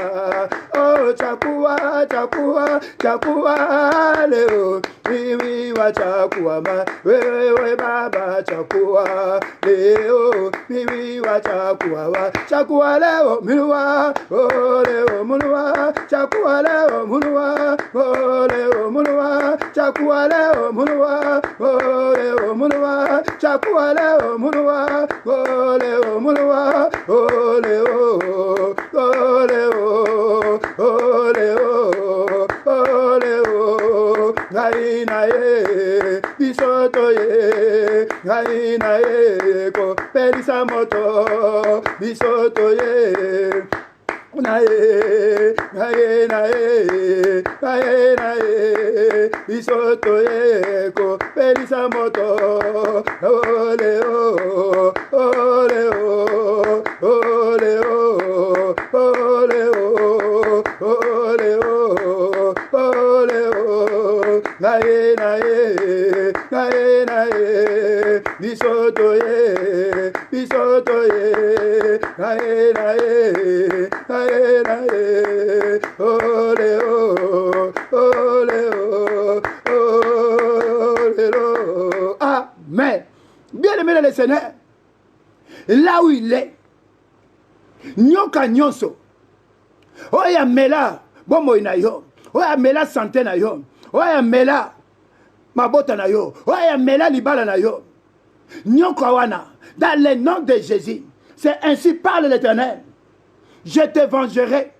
Oh, chakua, chakua, chakua. Leo, mimi wa chakua ma, wewe baba chakua. Leo, mimi wa chakua leo munua, oh leo munua, chakua leo munua, oh leo munua, chakua leo munua, oh leo munua, chakua leo munua, oh leo munua, oh leo, oh leo, oh leo, oh leo. Gai na ye, bisoto ye, gai na ye, ko perisa moto, bisoto ye. Na ye, na ye, na ye, na ye, na ye, bisoto ye, ko perisa moto. Ole o, ole o, ole o, ole o, ole o, ole o. Na ye, na ye, na ye, na ye, bisoto ye, bisoto ye, na ye, na ye, na ye, na ye, ole o, ole o, ole o. Amen. Bien aimé le Seigneur, là où il est. Nyoka nyonso. Oya mela bomoi na yo. Oya mela santé na yo. Oya mela mabota na yo. Oya mela libala na yo. Nyoka wana. Dans le nom de Jésus. C'est ainsi parle l'Éternel. Je te vengerai.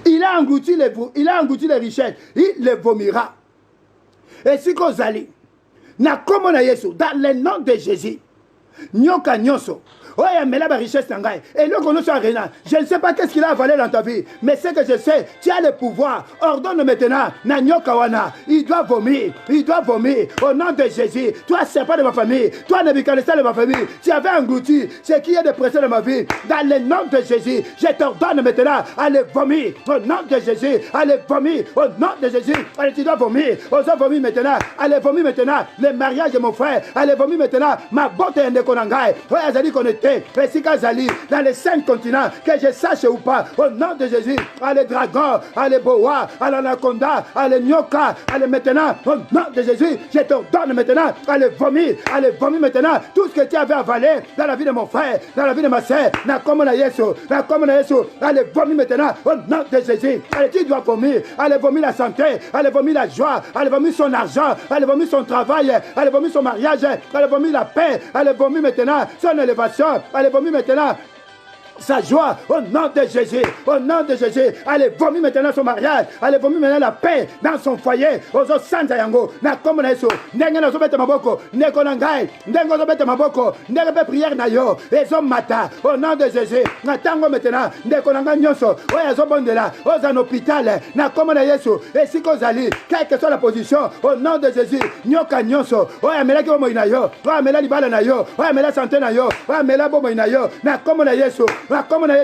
Il a englouti les richesses. Il les vomira. Et si kozali. Na komo na Yesu. Dans le nom de Jésus. Nyoka nyonso. Oya mela ba richesse tangai. Et le kono soit rénal. Je ne sais pas qu'est-ce qu'il a avalé dans ta vie. Mais ce que je sais, tu as le pouvoir. Ordonne maintenant. Na nyoka wana. Il doit vomir. Il doit vomir. Au nom de Jésus. Toi, serpent de ma famille. Toi, Nebuchadnezzar de ma famille. Tu avais englouti ce qui est de pressé de ma vie. Dans le nom de Jésus. Je t'ordonne maintenant. Allez vomir. Au nom de Jésus. Allez vomir. Au nom de Jésus. Allez, tu dois vomir. Ose vomir maintenant. Allez vomir maintenant. Le mariage de mon frère. Allez vomir maintenant. Ma botte est ndekonangai. Oya zali connecté. Et si Kazali, dans les 5 continents, que je sache ou pas, au nom de Jésus, allez dragon, allez boa, allez anaconda, allez nyoka, allez maintenant, au nom de Jésus, je te donne maintenant, allez vomir maintenant, tout ce que tu avais avalé dans la vie de mon frère, dans la vie de ma soeur, allez vomir maintenant, au nom de Jésus, allez, tu dois vomir, allez vomir la santé, allez vomir la joie, allez vomir son argent, allez vomir son travail, allez vomir son mariage, allez vomir la paix, allez vomir maintenant son élévation. Allez vomir maintenant sa joie au nom de Jésus, au nom de Jésus. Allez vomir maintenant son mariage, allez vomir maintenant la paix dans son foyer. Ozo sanza yango na comme na eso ndenge na zobeta maboko ndeko na ngai ndenge zobeta maboko ndenge pe prière na yo ezo mata au nom de Jésus. Na tango maintenant ndeko na ngai nyonso oya zobondela oza na hôpital na comme na Yesu esiko zali quelle que soit la position au nom de Jésus. Nyoka nyonso oya melaki bomo na yo oya mela libala na yo oya mela santé na yo oya mela bomo na yo na comme na Yesu. Na comme na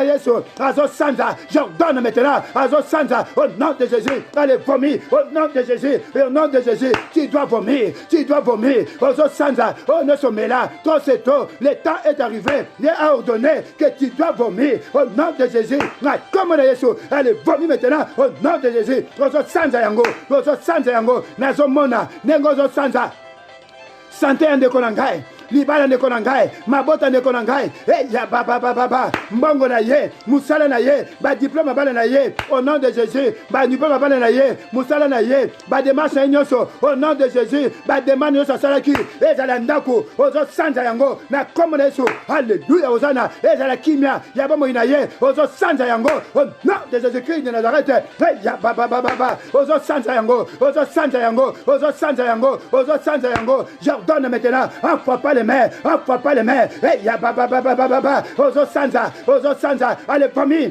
Yesu, Azo Sanza, j'ordonne maintenant, Azo Sanza, au nom de Jésus, allez vomir, au nom de Jésus, et au nom de Jésus, tu dois vomir, Azo Sanza, oh ne sommes là, trop c'est tôt, le temps est arrivé, il a ordonné que tu dois vomir, au nom de Jésus, na comme na Yesu, allez vomir maintenant, au nom de Jésus, Azo Sanza yango, Nazo Mona, Nengozo Sanza, santé en décollangaï. Libala ndeko na ngai mabota ndeko na ngai ya baba mbongo na ye musala na ye ba diplôme bala na ye au nom de Jésus ba diplôme bala na ye musala na ye ba démarche na nyonso au nom de Jésus ba demande nyonso salaki ezala ndako ozo sanza yango na comme na Yesu alléluia ozana ezala kimia ya bomo na ye ozo sanza yango au nom de Jésus Christ de Nazareth ya baba ozo sanza yango j'ordonne maintenant un pas les mains, pas les mains. Ya baba. Ozo Sanza, allez vomir,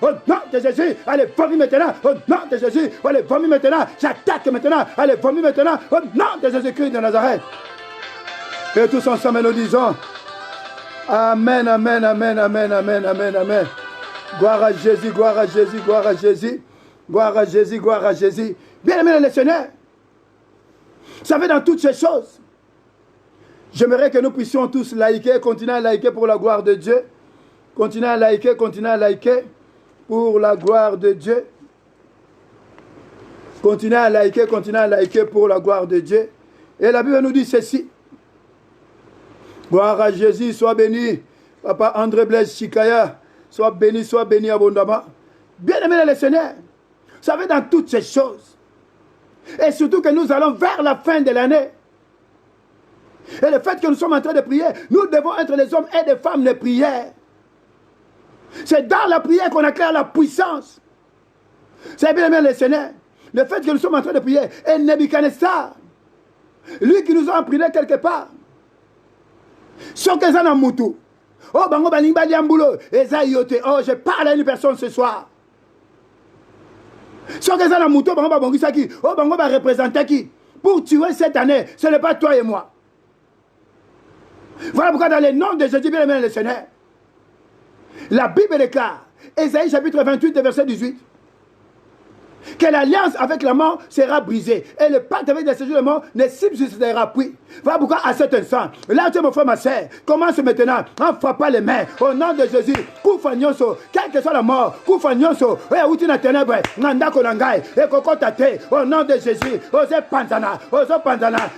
au nom de Jésus, allez vomir maintenant, au nom de Jésus, allez vomir maintenant, j'attaque maintenant, allez vomir maintenant, au nom de Jésus-Christ de Nazareth. Et tous ensemble nous disons, Amen. Gloire à Jésus. Bien aimé le Seigneur, vous savez, dans toutes ces choses, j'aimerais que nous puissions tous liker, continuer à liker pour la gloire de Dieu. Continuer à liker pour la gloire de Dieu. Continuer à liker pour la gloire de Dieu. Et la Bible nous dit ceci. Gloire à Jésus, sois béni. Papa André Blaise Chikaya, sois béni abondamment. Bien aimé le Seigneur, vous savez, dans toutes ces choses, et surtout que nous allons vers la fin de l'année, et le fait que nous sommes en train de prier, nous devons être des hommes et des femmes de prière. C'est dans la prière qu'on acquiert la puissance. C'est bien aimé le Seigneur. Le fait que nous sommes en train de prier, et Nebuchadnezzar, lui qui nous a emprisonnés quelque part, Sokezana Moutou, oh bango baling baliambulo, Ezaïote, oh je parle à une personne ce soir. Sokezana Moutou, bango babongisaki, oh bango ba représenter qui? Pour tuer cette année, ce n'est pas toi et moi. Voilà pourquoi dans le nom de Jésus, bien aimé le Seigneur, la Bible déclare, Ésaïe chapitre 28, verset 18, que l'alliance avec la mort sera brisée. Et le pacte avec les séjours de mort ne subsistera plus. Voilà pourquoi à cet instant, là tu es mon frère, ma soeur, commence maintenant en frappant les mains au nom de Jésus. Koufanyoso, quelle que soit la mort, Koufanyoso, et où tu n'as ténèbres, Nanda Konangai, et Kokotate, au nom de Jésus, Ose Panzana,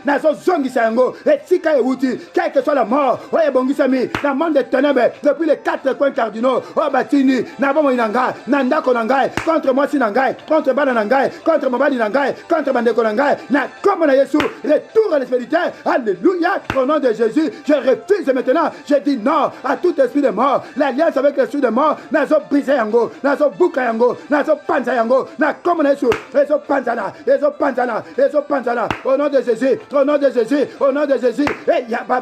Nazo Zongi Sango, et Sika et Wuti, quelle que soit la mort, Oye Bongisami, dans le monde des ténèbres, depuis les 4 coins cardinaux, Obatini, Nabamo Inanga, Nanda Konangai, contre moi Sinangai, contre Bananangai, contre Mabadi Nangai, contre Bandeko Nangai, na comme na Yesu, retour à l'esprit. Alléluia, au nom de Jésus, je refuse maintenant, je dis non à tout esprit de mort, l'alliance avec l'esprit de mort, nazo brisé yango, nazo buka yango, nazo panza yango, na comme na Yesu, nazo panzana, au nom de Jésus, au nom de Jésus, au nom de Jésus, et ya ba,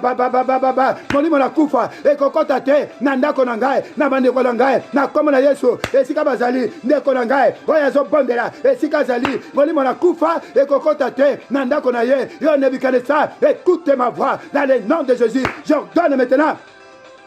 moni mona kufa, et kokotate, nanda konangai, na bandeko nangai, na comme na Yesu, et sika bazali, ndeko nangai, oya zo bondela, et sika zali, moni mona kufa, et kokotate, nanda konaye, yo Nebuchadnezzar, écoutez ma voix, dans le nom de Jésus, j'ordonne maintenant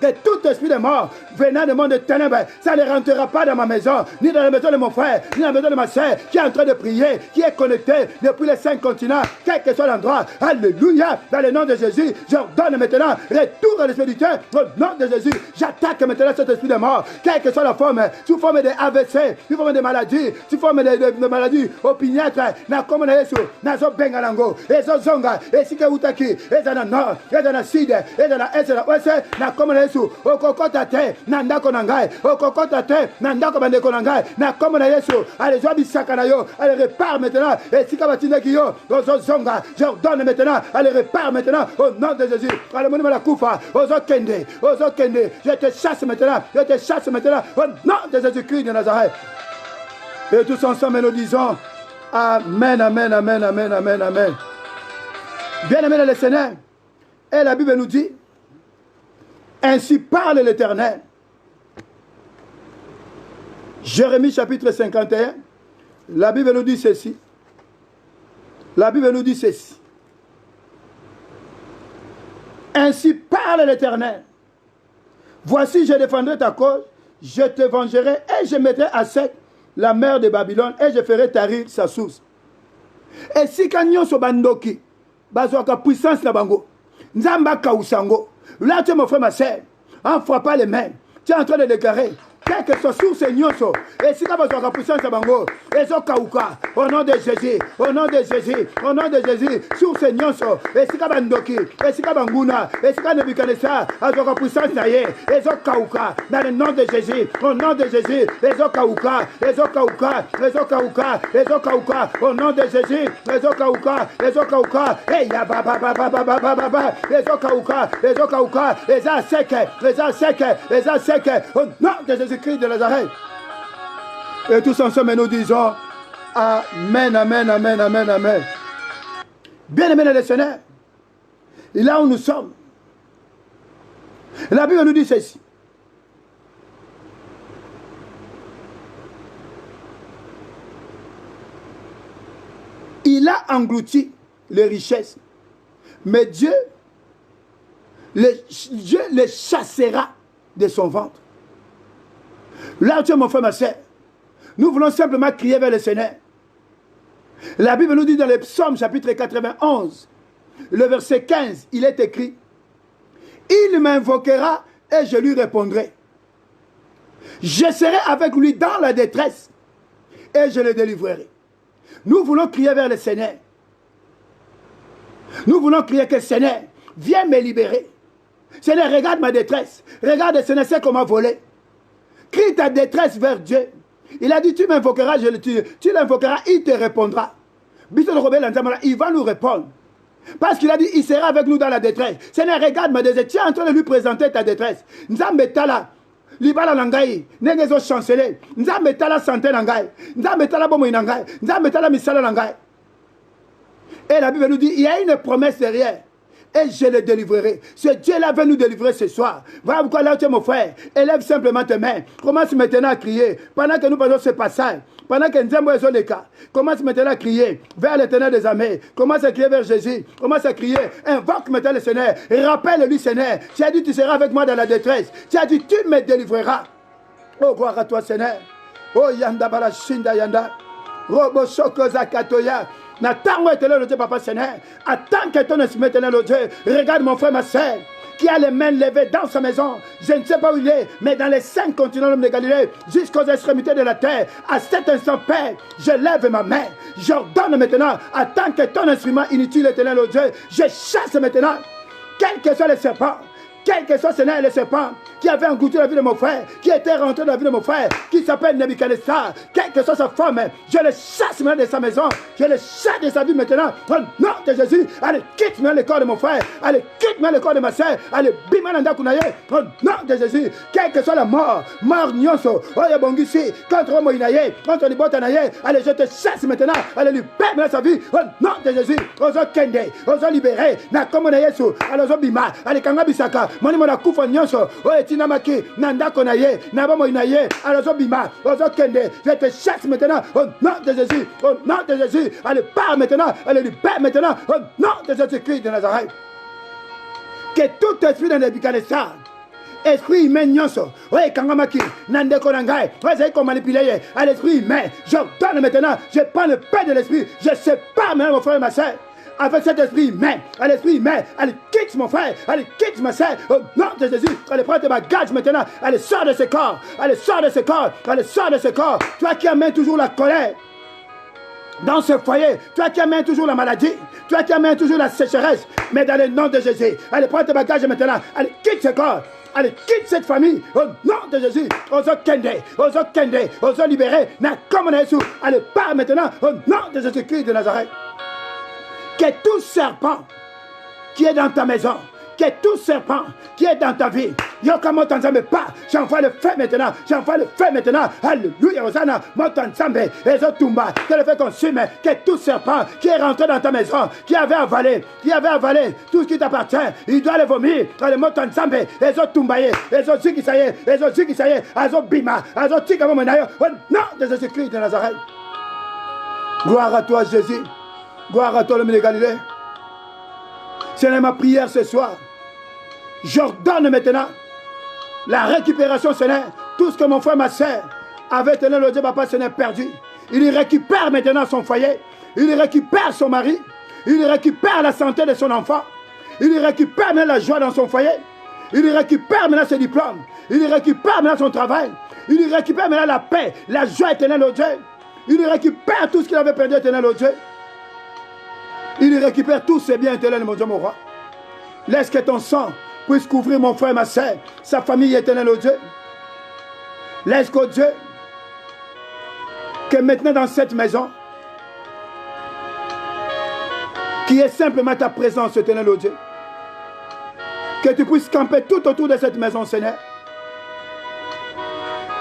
que tout esprit de mort venant du monde de ténèbres, ça ne rentrera pas dans ma maison, ni dans la maison de mon frère, ni dans la maison de ma soeur, qui est en train de prier, qui est connecté depuis les 5 continents, quel que soit l'endroit. Alléluia, dans le nom de Jésus, j'ordonne maintenant retour à l'esprit du Dieu, au nom de Jésus, j'attaque maintenant cet esprit de mort, quelle que soit la forme, sous forme de AVC, sous forme de maladie, sous forme de maladie opiniâtre, na comme na Yesu, na zo bengalango, et zo zonga, et sike utaki, et dans le nord, et dans le sud, et dans la est, et dans l'ouest, na comme na Yesu, okokotate, nanda konangai, okokotate, nanda komande konangai, na comme na Yesu, allez, zo bisaka na yo, allez, répare maintenant, et sika batine ki yo, zo zonga, j'ordonne maintenant, allez, répare maintenant, au nom de Jésus, allez, mon la koufa, ozo kende, je te chasse maintenant, au nom de Jésus-Christ de Nazareth. Et tous ensemble, nous disons, Amen, amen, amen, amen, amen, amen. Bien aimé le Seigneur, et la Bible nous dit, ainsi parle l'Éternel. Jérémie chapitre 51, la Bible nous dit ceci. Ainsi parle l'Éternel. Voici, je défendrai ta cause, je te vengerai et je mettrai à sec la mer de Babylone et je ferai tarir sa source. Et si kanyon so bandoki, bazwaka puissance na bango, nzamba kausango. Là, tu es mon frère, ma soeur, en frappant les mains, tu es en train de déclarer, quel que soit source et nyonso, et si tu as la puissance de bango, et so kauka, au nom de Jésus, au nom de Jésus, au nom de Jésus, source et nyonso, et si tu as bandoki, et si tu as banguna, et si tu as Nebuchadnezzar, à la puissance naïe, et so kauka, dans le nom de Jésus, au nom de Jésus, et so kauka, et so kauka, et so kauka, et so kauka, au nom de Jésus, et so kauka, et ya ba, et so kauka, et ça sec, au nom de Jésus-Christ de Nazareth. Et tous ensemble nous disons Amen, amen, amen, amen, amen. Bien aimé le Seigneur, et là où nous sommes, la Bible nous dit ceci. Il a englouti les richesses, mais Dieu les chassera de son ventre. Là, tu es mon frère, ma soeur, nous voulons simplement crier vers le Seigneur. La Bible nous dit dans le psaume chapitre 91, le verset 15, il est écrit, il m'invoquera et je lui répondrai. Je serai avec lui dans la détresse et je le délivrerai. Nous voulons crier vers le Seigneur. Nous voulons crier que le Seigneur, viens me libérer. Seigneur, regarde ma détresse. Regarde le Seigneur, c'est comment voler. Crie ta détresse vers Dieu. Il a dit, tu m'invoqueras, tu l'invoqueras, il te répondra. Il va nous répondre. Parce qu'il a dit, il sera avec nous dans la détresse. Seigneur, regarde ma détresse. Tu es en train de lui présenter ta détresse. Nzambe tala. Libala nangai. Nengezo chancelé. Nzambe tala santé nangai. Nzambe tala bomo nangai. Nzambe tala misala nangai. Et la Bible nous dit, il y a une promesse derrière. Et je le délivrerai. Ce Dieu-là veut nous délivrer ce soir. Voilà pourquoi là tu es mon frère. Élève simplement tes mains. Commence maintenant à crier. Pendant que nous passons ce passage. Pendant que nous sommes les cas. Commence maintenant à crier vers l'Éternel des armées. Commence à crier vers Jésus. Commence à crier. Invoque maintenant le Seigneur. Rappelle-lui, Seigneur. Tu as dit tu seras avec moi dans la détresse. Tu as dit tu me délivreras. Oh, gloire à toi, Seigneur. Oh, yanda bala shinda yanda. Robo Chokoza Katoya. N'attends éternel Dieu, Papa Seigneur. Attends que ton esprit éternel Dieu. Regarde mon frère, ma soeur, qui a les mains levées dans sa maison. Je ne sais pas où il est, mais dans les 5 continents de Galilée, jusqu'aux extrémités de la terre. À cet instant, Père, je lève ma main. J'ordonne maintenant, attends que ton instrument inutile éternel Dieu, je chasse maintenant, quel que soit le serpent, quel que soit Seigneur le serpent qui avait englouti la vie de mon frère, qui était rentré dans la vie de mon frère, qui s'appelle Nebuchadnezzar, quelle que soit sa femme, je le chasse maintenant de sa maison, je le chasse de sa vie maintenant, au nom de Jésus. Allez, quitte maintenant le corps de mon frère, allez, quitte maintenant le corps de ma soeur, allez, bimananda kunaye, au nom de Jésus, quelle que soit la mort, mort nyonso, oya bongisi, contre Moïnaye, contre les botanaye, allez, je te chasse maintenant, allez, lui permettre sa vie, au nom de Jésus, ozo kende, ozo libéré, na komonaye su, allez, ozo bima, allez, kanga bisaka, moni mona kufa nyonso, oye tinamaki, nanda konaye, naba Moïnaye, allez, ozo bima, ozo kende, je te chasse maintenant, au nom de Jésus, au nom de Jésus, allez, pars maintenant, allez, libère maintenant, au nom de Jésus-Christ de Nazareth. Que tout esprit de Nebuchadnezzar, esprit humain nyonso, oui, kangamaki, nande konangai, oui, c'est comme manipuler à l'esprit humain, je donne maintenant, je prends le pain de l'esprit, je sépare maintenant mon frère et ma soeur. Avec cet esprit humain, à l'esprit humain, allez, quitte mon frère, allez, quitte ma soeur, au nom de Jésus, allez, prends tes bagages maintenant, allez, sors de ce corps, allez, sors de ce corps, allez, sors de ce corps, toi qui amènes toujours la colère dans ce foyer, toi qui amènes toujours la maladie, toi qui amènes toujours la sécheresse, mais dans le nom de Jésus, allez, prends tes bagages maintenant, allez, quitte ce corps, allez, quitte cette famille, au nom de Jésus, ozo kende, ozo libéré, na comme Jésus, allez, pars maintenant, au nom de Jésus-Christ de Nazareth. Que tout serpent qui est dans ta maison, que tout serpent qui est dans ta vie, Yokamo Tanzambe pas, j'envoie le feu maintenant, j'envoie le feu maintenant, alléluia, Hosanna, Motanzambe, Ezotumba, que le feu consume, que tout serpent qui est rentré dans ta maison, qui avait avalé tout ce qui t'appartient, il doit le vomir, le Motanzambe, Ezotumbaye, Ezozikisaye, Azobima, Azotikamamonayo, au nom de Jésus-Christ de Nazareth. Gloire à toi, Jésus. Gloire à toi, l'homme de Galilée. C'est ma prière ce soir. J'ordonne maintenant la récupération, Seigneur. Tout ce que mon frère, ma soeur avait tenu le Dieu, papa, Seigneur, perdu. Il récupère maintenant son foyer. Il récupère son mari. Il récupère la santé de son enfant. Il récupère maintenant la joie dans son foyer. Il récupère maintenant ses diplômes. Il récupère maintenant son travail. Il récupère maintenant la paix, la joie éternelle au Dieu. Il récupère tout ce qu'il avait perdu éternel au Dieu. Il récupère tous ses biens éternels, mon Dieu, mon roi. Laisse que ton sang puisse couvrir mon frère et ma soeur, sa famille éternelle, au Dieu. Laisse qu'au Dieu, que maintenant dans cette maison, qui est simplement ta présence éternelle, au Dieu, que tu puisses camper tout autour de cette maison, Seigneur.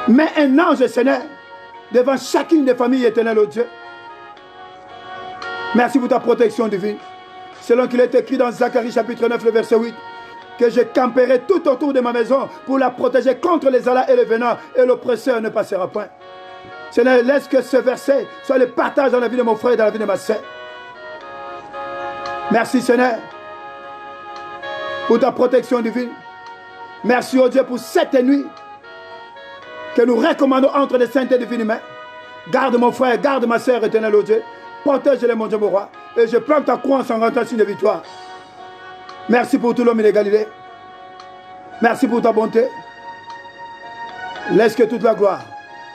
Mets un ange, Seigneur, devant chacune des familles éternelles, au Dieu. Merci pour ta protection divine. Selon qu'il est écrit dans Zacharie chapitre 9, le verset 8, que je camperai tout autour de ma maison pour la protéger contre les alas et les venants, et l'oppresseur ne passera point. Seigneur, laisse que ce verset soit le partage dans la vie de mon frère et dans la vie de ma soeur. Merci, Seigneur, pour ta protection divine. Merci, oh Dieu, pour cette nuit que nous recommandons entre les saintes et divines mains. Garde mon frère, garde ma soeur, éternel, oh Dieu. Protège-les, mon Dieu, mon roi. Et je plante ta croix en s'engantant signe de victoire. Merci pour tout l'homme de Galilée. Merci pour ta bonté. Laisse que toute la gloire,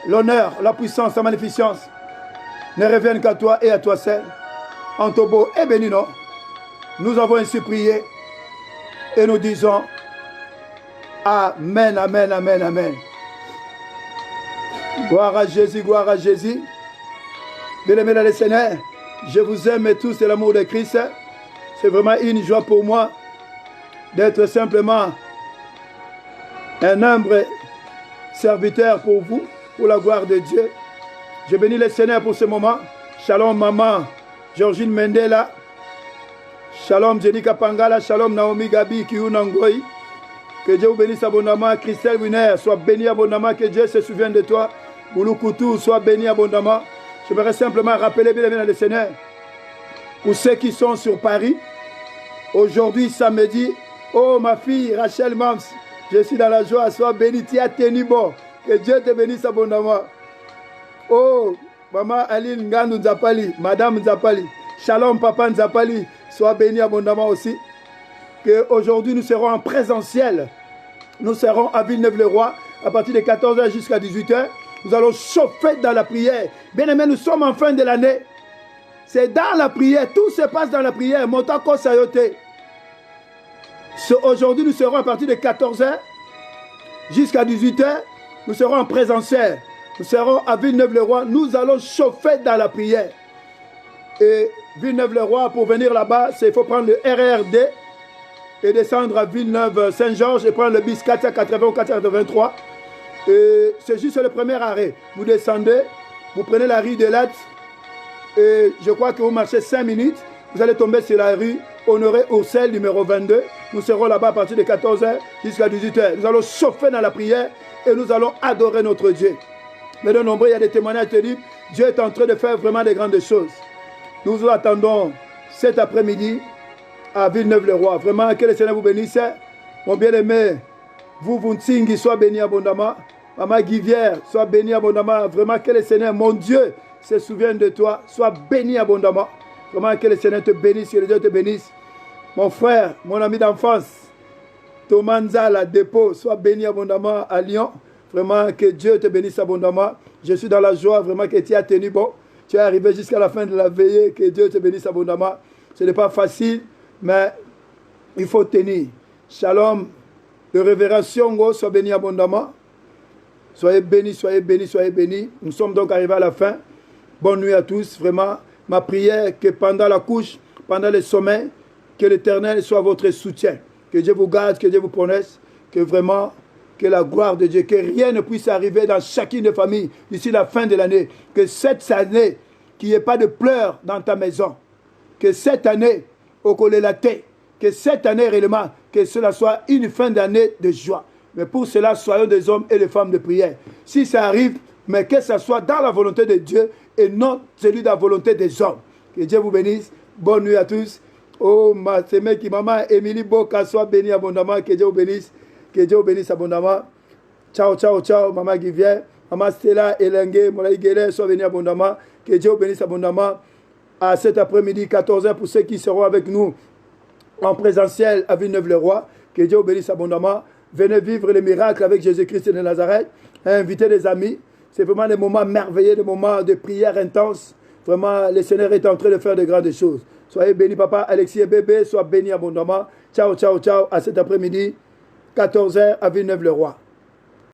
l'honneur, la puissance, la magnificence ne reviennent qu'à toi et à toi seul. En ton beau et béni nom, nous avons ainsi prié et nous disons Amen, Amen, Amen, Amen. Gloire à Jésus, gloire à Jésus. Bien-aimés dans le Seigneur, je vous aime tous et l'amour de Christ. C'est vraiment une joie pour moi d'être simplement un humble serviteur pour vous, pour la gloire de Dieu. Je bénis le Seigneur pour ce moment. Shalom maman Georgine Mendela. Shalom Jenny Kapangala. Shalom Naomi Gabi Kiunangoi. Que Dieu vous bénisse abondamment. Christelle Winer, sois béni abondamment. Que Dieu se souvienne de toi. Boulou sois béni abondamment. Je voudrais simplement rappeler, bien aimé dans le Seigneur, pour ceux qui sont sur Paris, aujourd'hui, samedi, oh ma fille Rachel Mams, je suis dans la joie, sois béni, tu as tenu bon. Que Dieu te bénisse abondamment. Oh, Maman Aline Ngandou Nzapali, Madame Nzapali, Shalom Papa Nzapali, sois béni abondamment aussi. Qu'aujourd'hui nous serons en présentiel. Nous serons à Villeneuve-le-Roi à partir de 14h jusqu'à 18h. Nous allons chauffer dans la prière. Bien aimé, nous sommes en fin de l'année. C'est dans la prière. Tout se passe dans la prière. Montako Sayote. Aujourd'hui, nous serons à partir de 14h jusqu'à 18h. Nous serons en présentiel. Nous serons à Villeneuve-le-Roi. Nous allons chauffer dans la prière. Et Villeneuve-le-Roi, pour venir là-bas, il faut prendre le RRD et descendre à Villeneuve-Saint-Georges et prendre le bis 480 ou 483. Et c'est juste le premier arrêt. Vous descendez, vous prenez la rue de Latte et je crois que vous marchez 5 minutes. Vous allez tomber sur la rue Honoré Oursel, numéro 22. Nous serons là-bas à partir de 14h jusqu'à 18h. Nous allons chauffer dans la prière et nous allons adorer notre Dieu. Mais de nombreux, il y a des témoignages qui disent Dieu est en train de faire vraiment des grandes choses. Nous vous attendons cet après-midi à Villeneuve-le-Roi. Vraiment, que le Seigneur vous bénisse. Mon bien-aimé, vous Ntingi, sois béni abondamment. Maman Guivière, sois béni abondamment. Vraiment, que le Seigneur, mon Dieu, se souvienne de toi. Sois béni abondamment. Vraiment, que le Seigneur te bénisse, que le Dieu te bénisse. Mon frère, mon ami d'enfance, Thomas Nzala, dépôt, sois béni abondamment à Lyon. Vraiment, que Dieu te bénisse abondamment. Je suis dans la joie, vraiment, que tu as tenu bon. Tu es arrivé jusqu'à la fin de la veillée. Que Dieu te bénisse abondamment. Ce n'est pas facile, mais il faut tenir. Shalom. Le révérend Siongo, sois béni abondamment. Soyez bénis, soyez bénis, soyez bénis. Nous sommes donc arrivés à la fin. Bonne nuit à tous. Vraiment, ma prière que pendant la couche, pendant le sommeil, que l'Éternel soit votre soutien. Que Dieu vous garde, que Dieu vous promesse. Que vraiment, que la gloire de Dieu, que rien ne puisse arriver dans chacune des familles d'ici la fin de l'année. Que cette année, qu'il n'y ait pas de pleurs dans ta maison. Que cette année, au Kolelate, que cette année réellement, que cela soit une fin d'année de joie. Mais pour cela, soyons des hommes et des femmes de prière. Si ça arrive, mais que ça soit dans la volonté de Dieu et non celui de la volonté des hommes. Que Dieu vous bénisse. Bonne nuit à tous. Oh, c'est mec qui maman Émilie Boka, soit bénie abondamment. Que Dieu vous bénisse. Que Dieu vous bénisse abondamment. Ciao, ciao, ciao, maman Guivière. Maman Stella, Elengue, Moulaï Guélé, soit bénie abondamment. Que Dieu vous bénisse abondamment. À cet après-midi, 14h, pour ceux qui seront avec nous en présentiel à Villeneuve-le-Roi. Que Dieu vous bénisse abondamment. Venez vivre les miracles avec Jésus-Christ de Nazareth. Invitez des amis. C'est vraiment des moments merveilleux, des moments de prière intense. Vraiment, le Seigneur est en train de faire de grandes choses. Soyez bénis, papa. Alexis et bébé, soient bénis abondamment. Ciao, ciao, ciao. À cet après-midi, 14h à Villeneuve-le-Roi.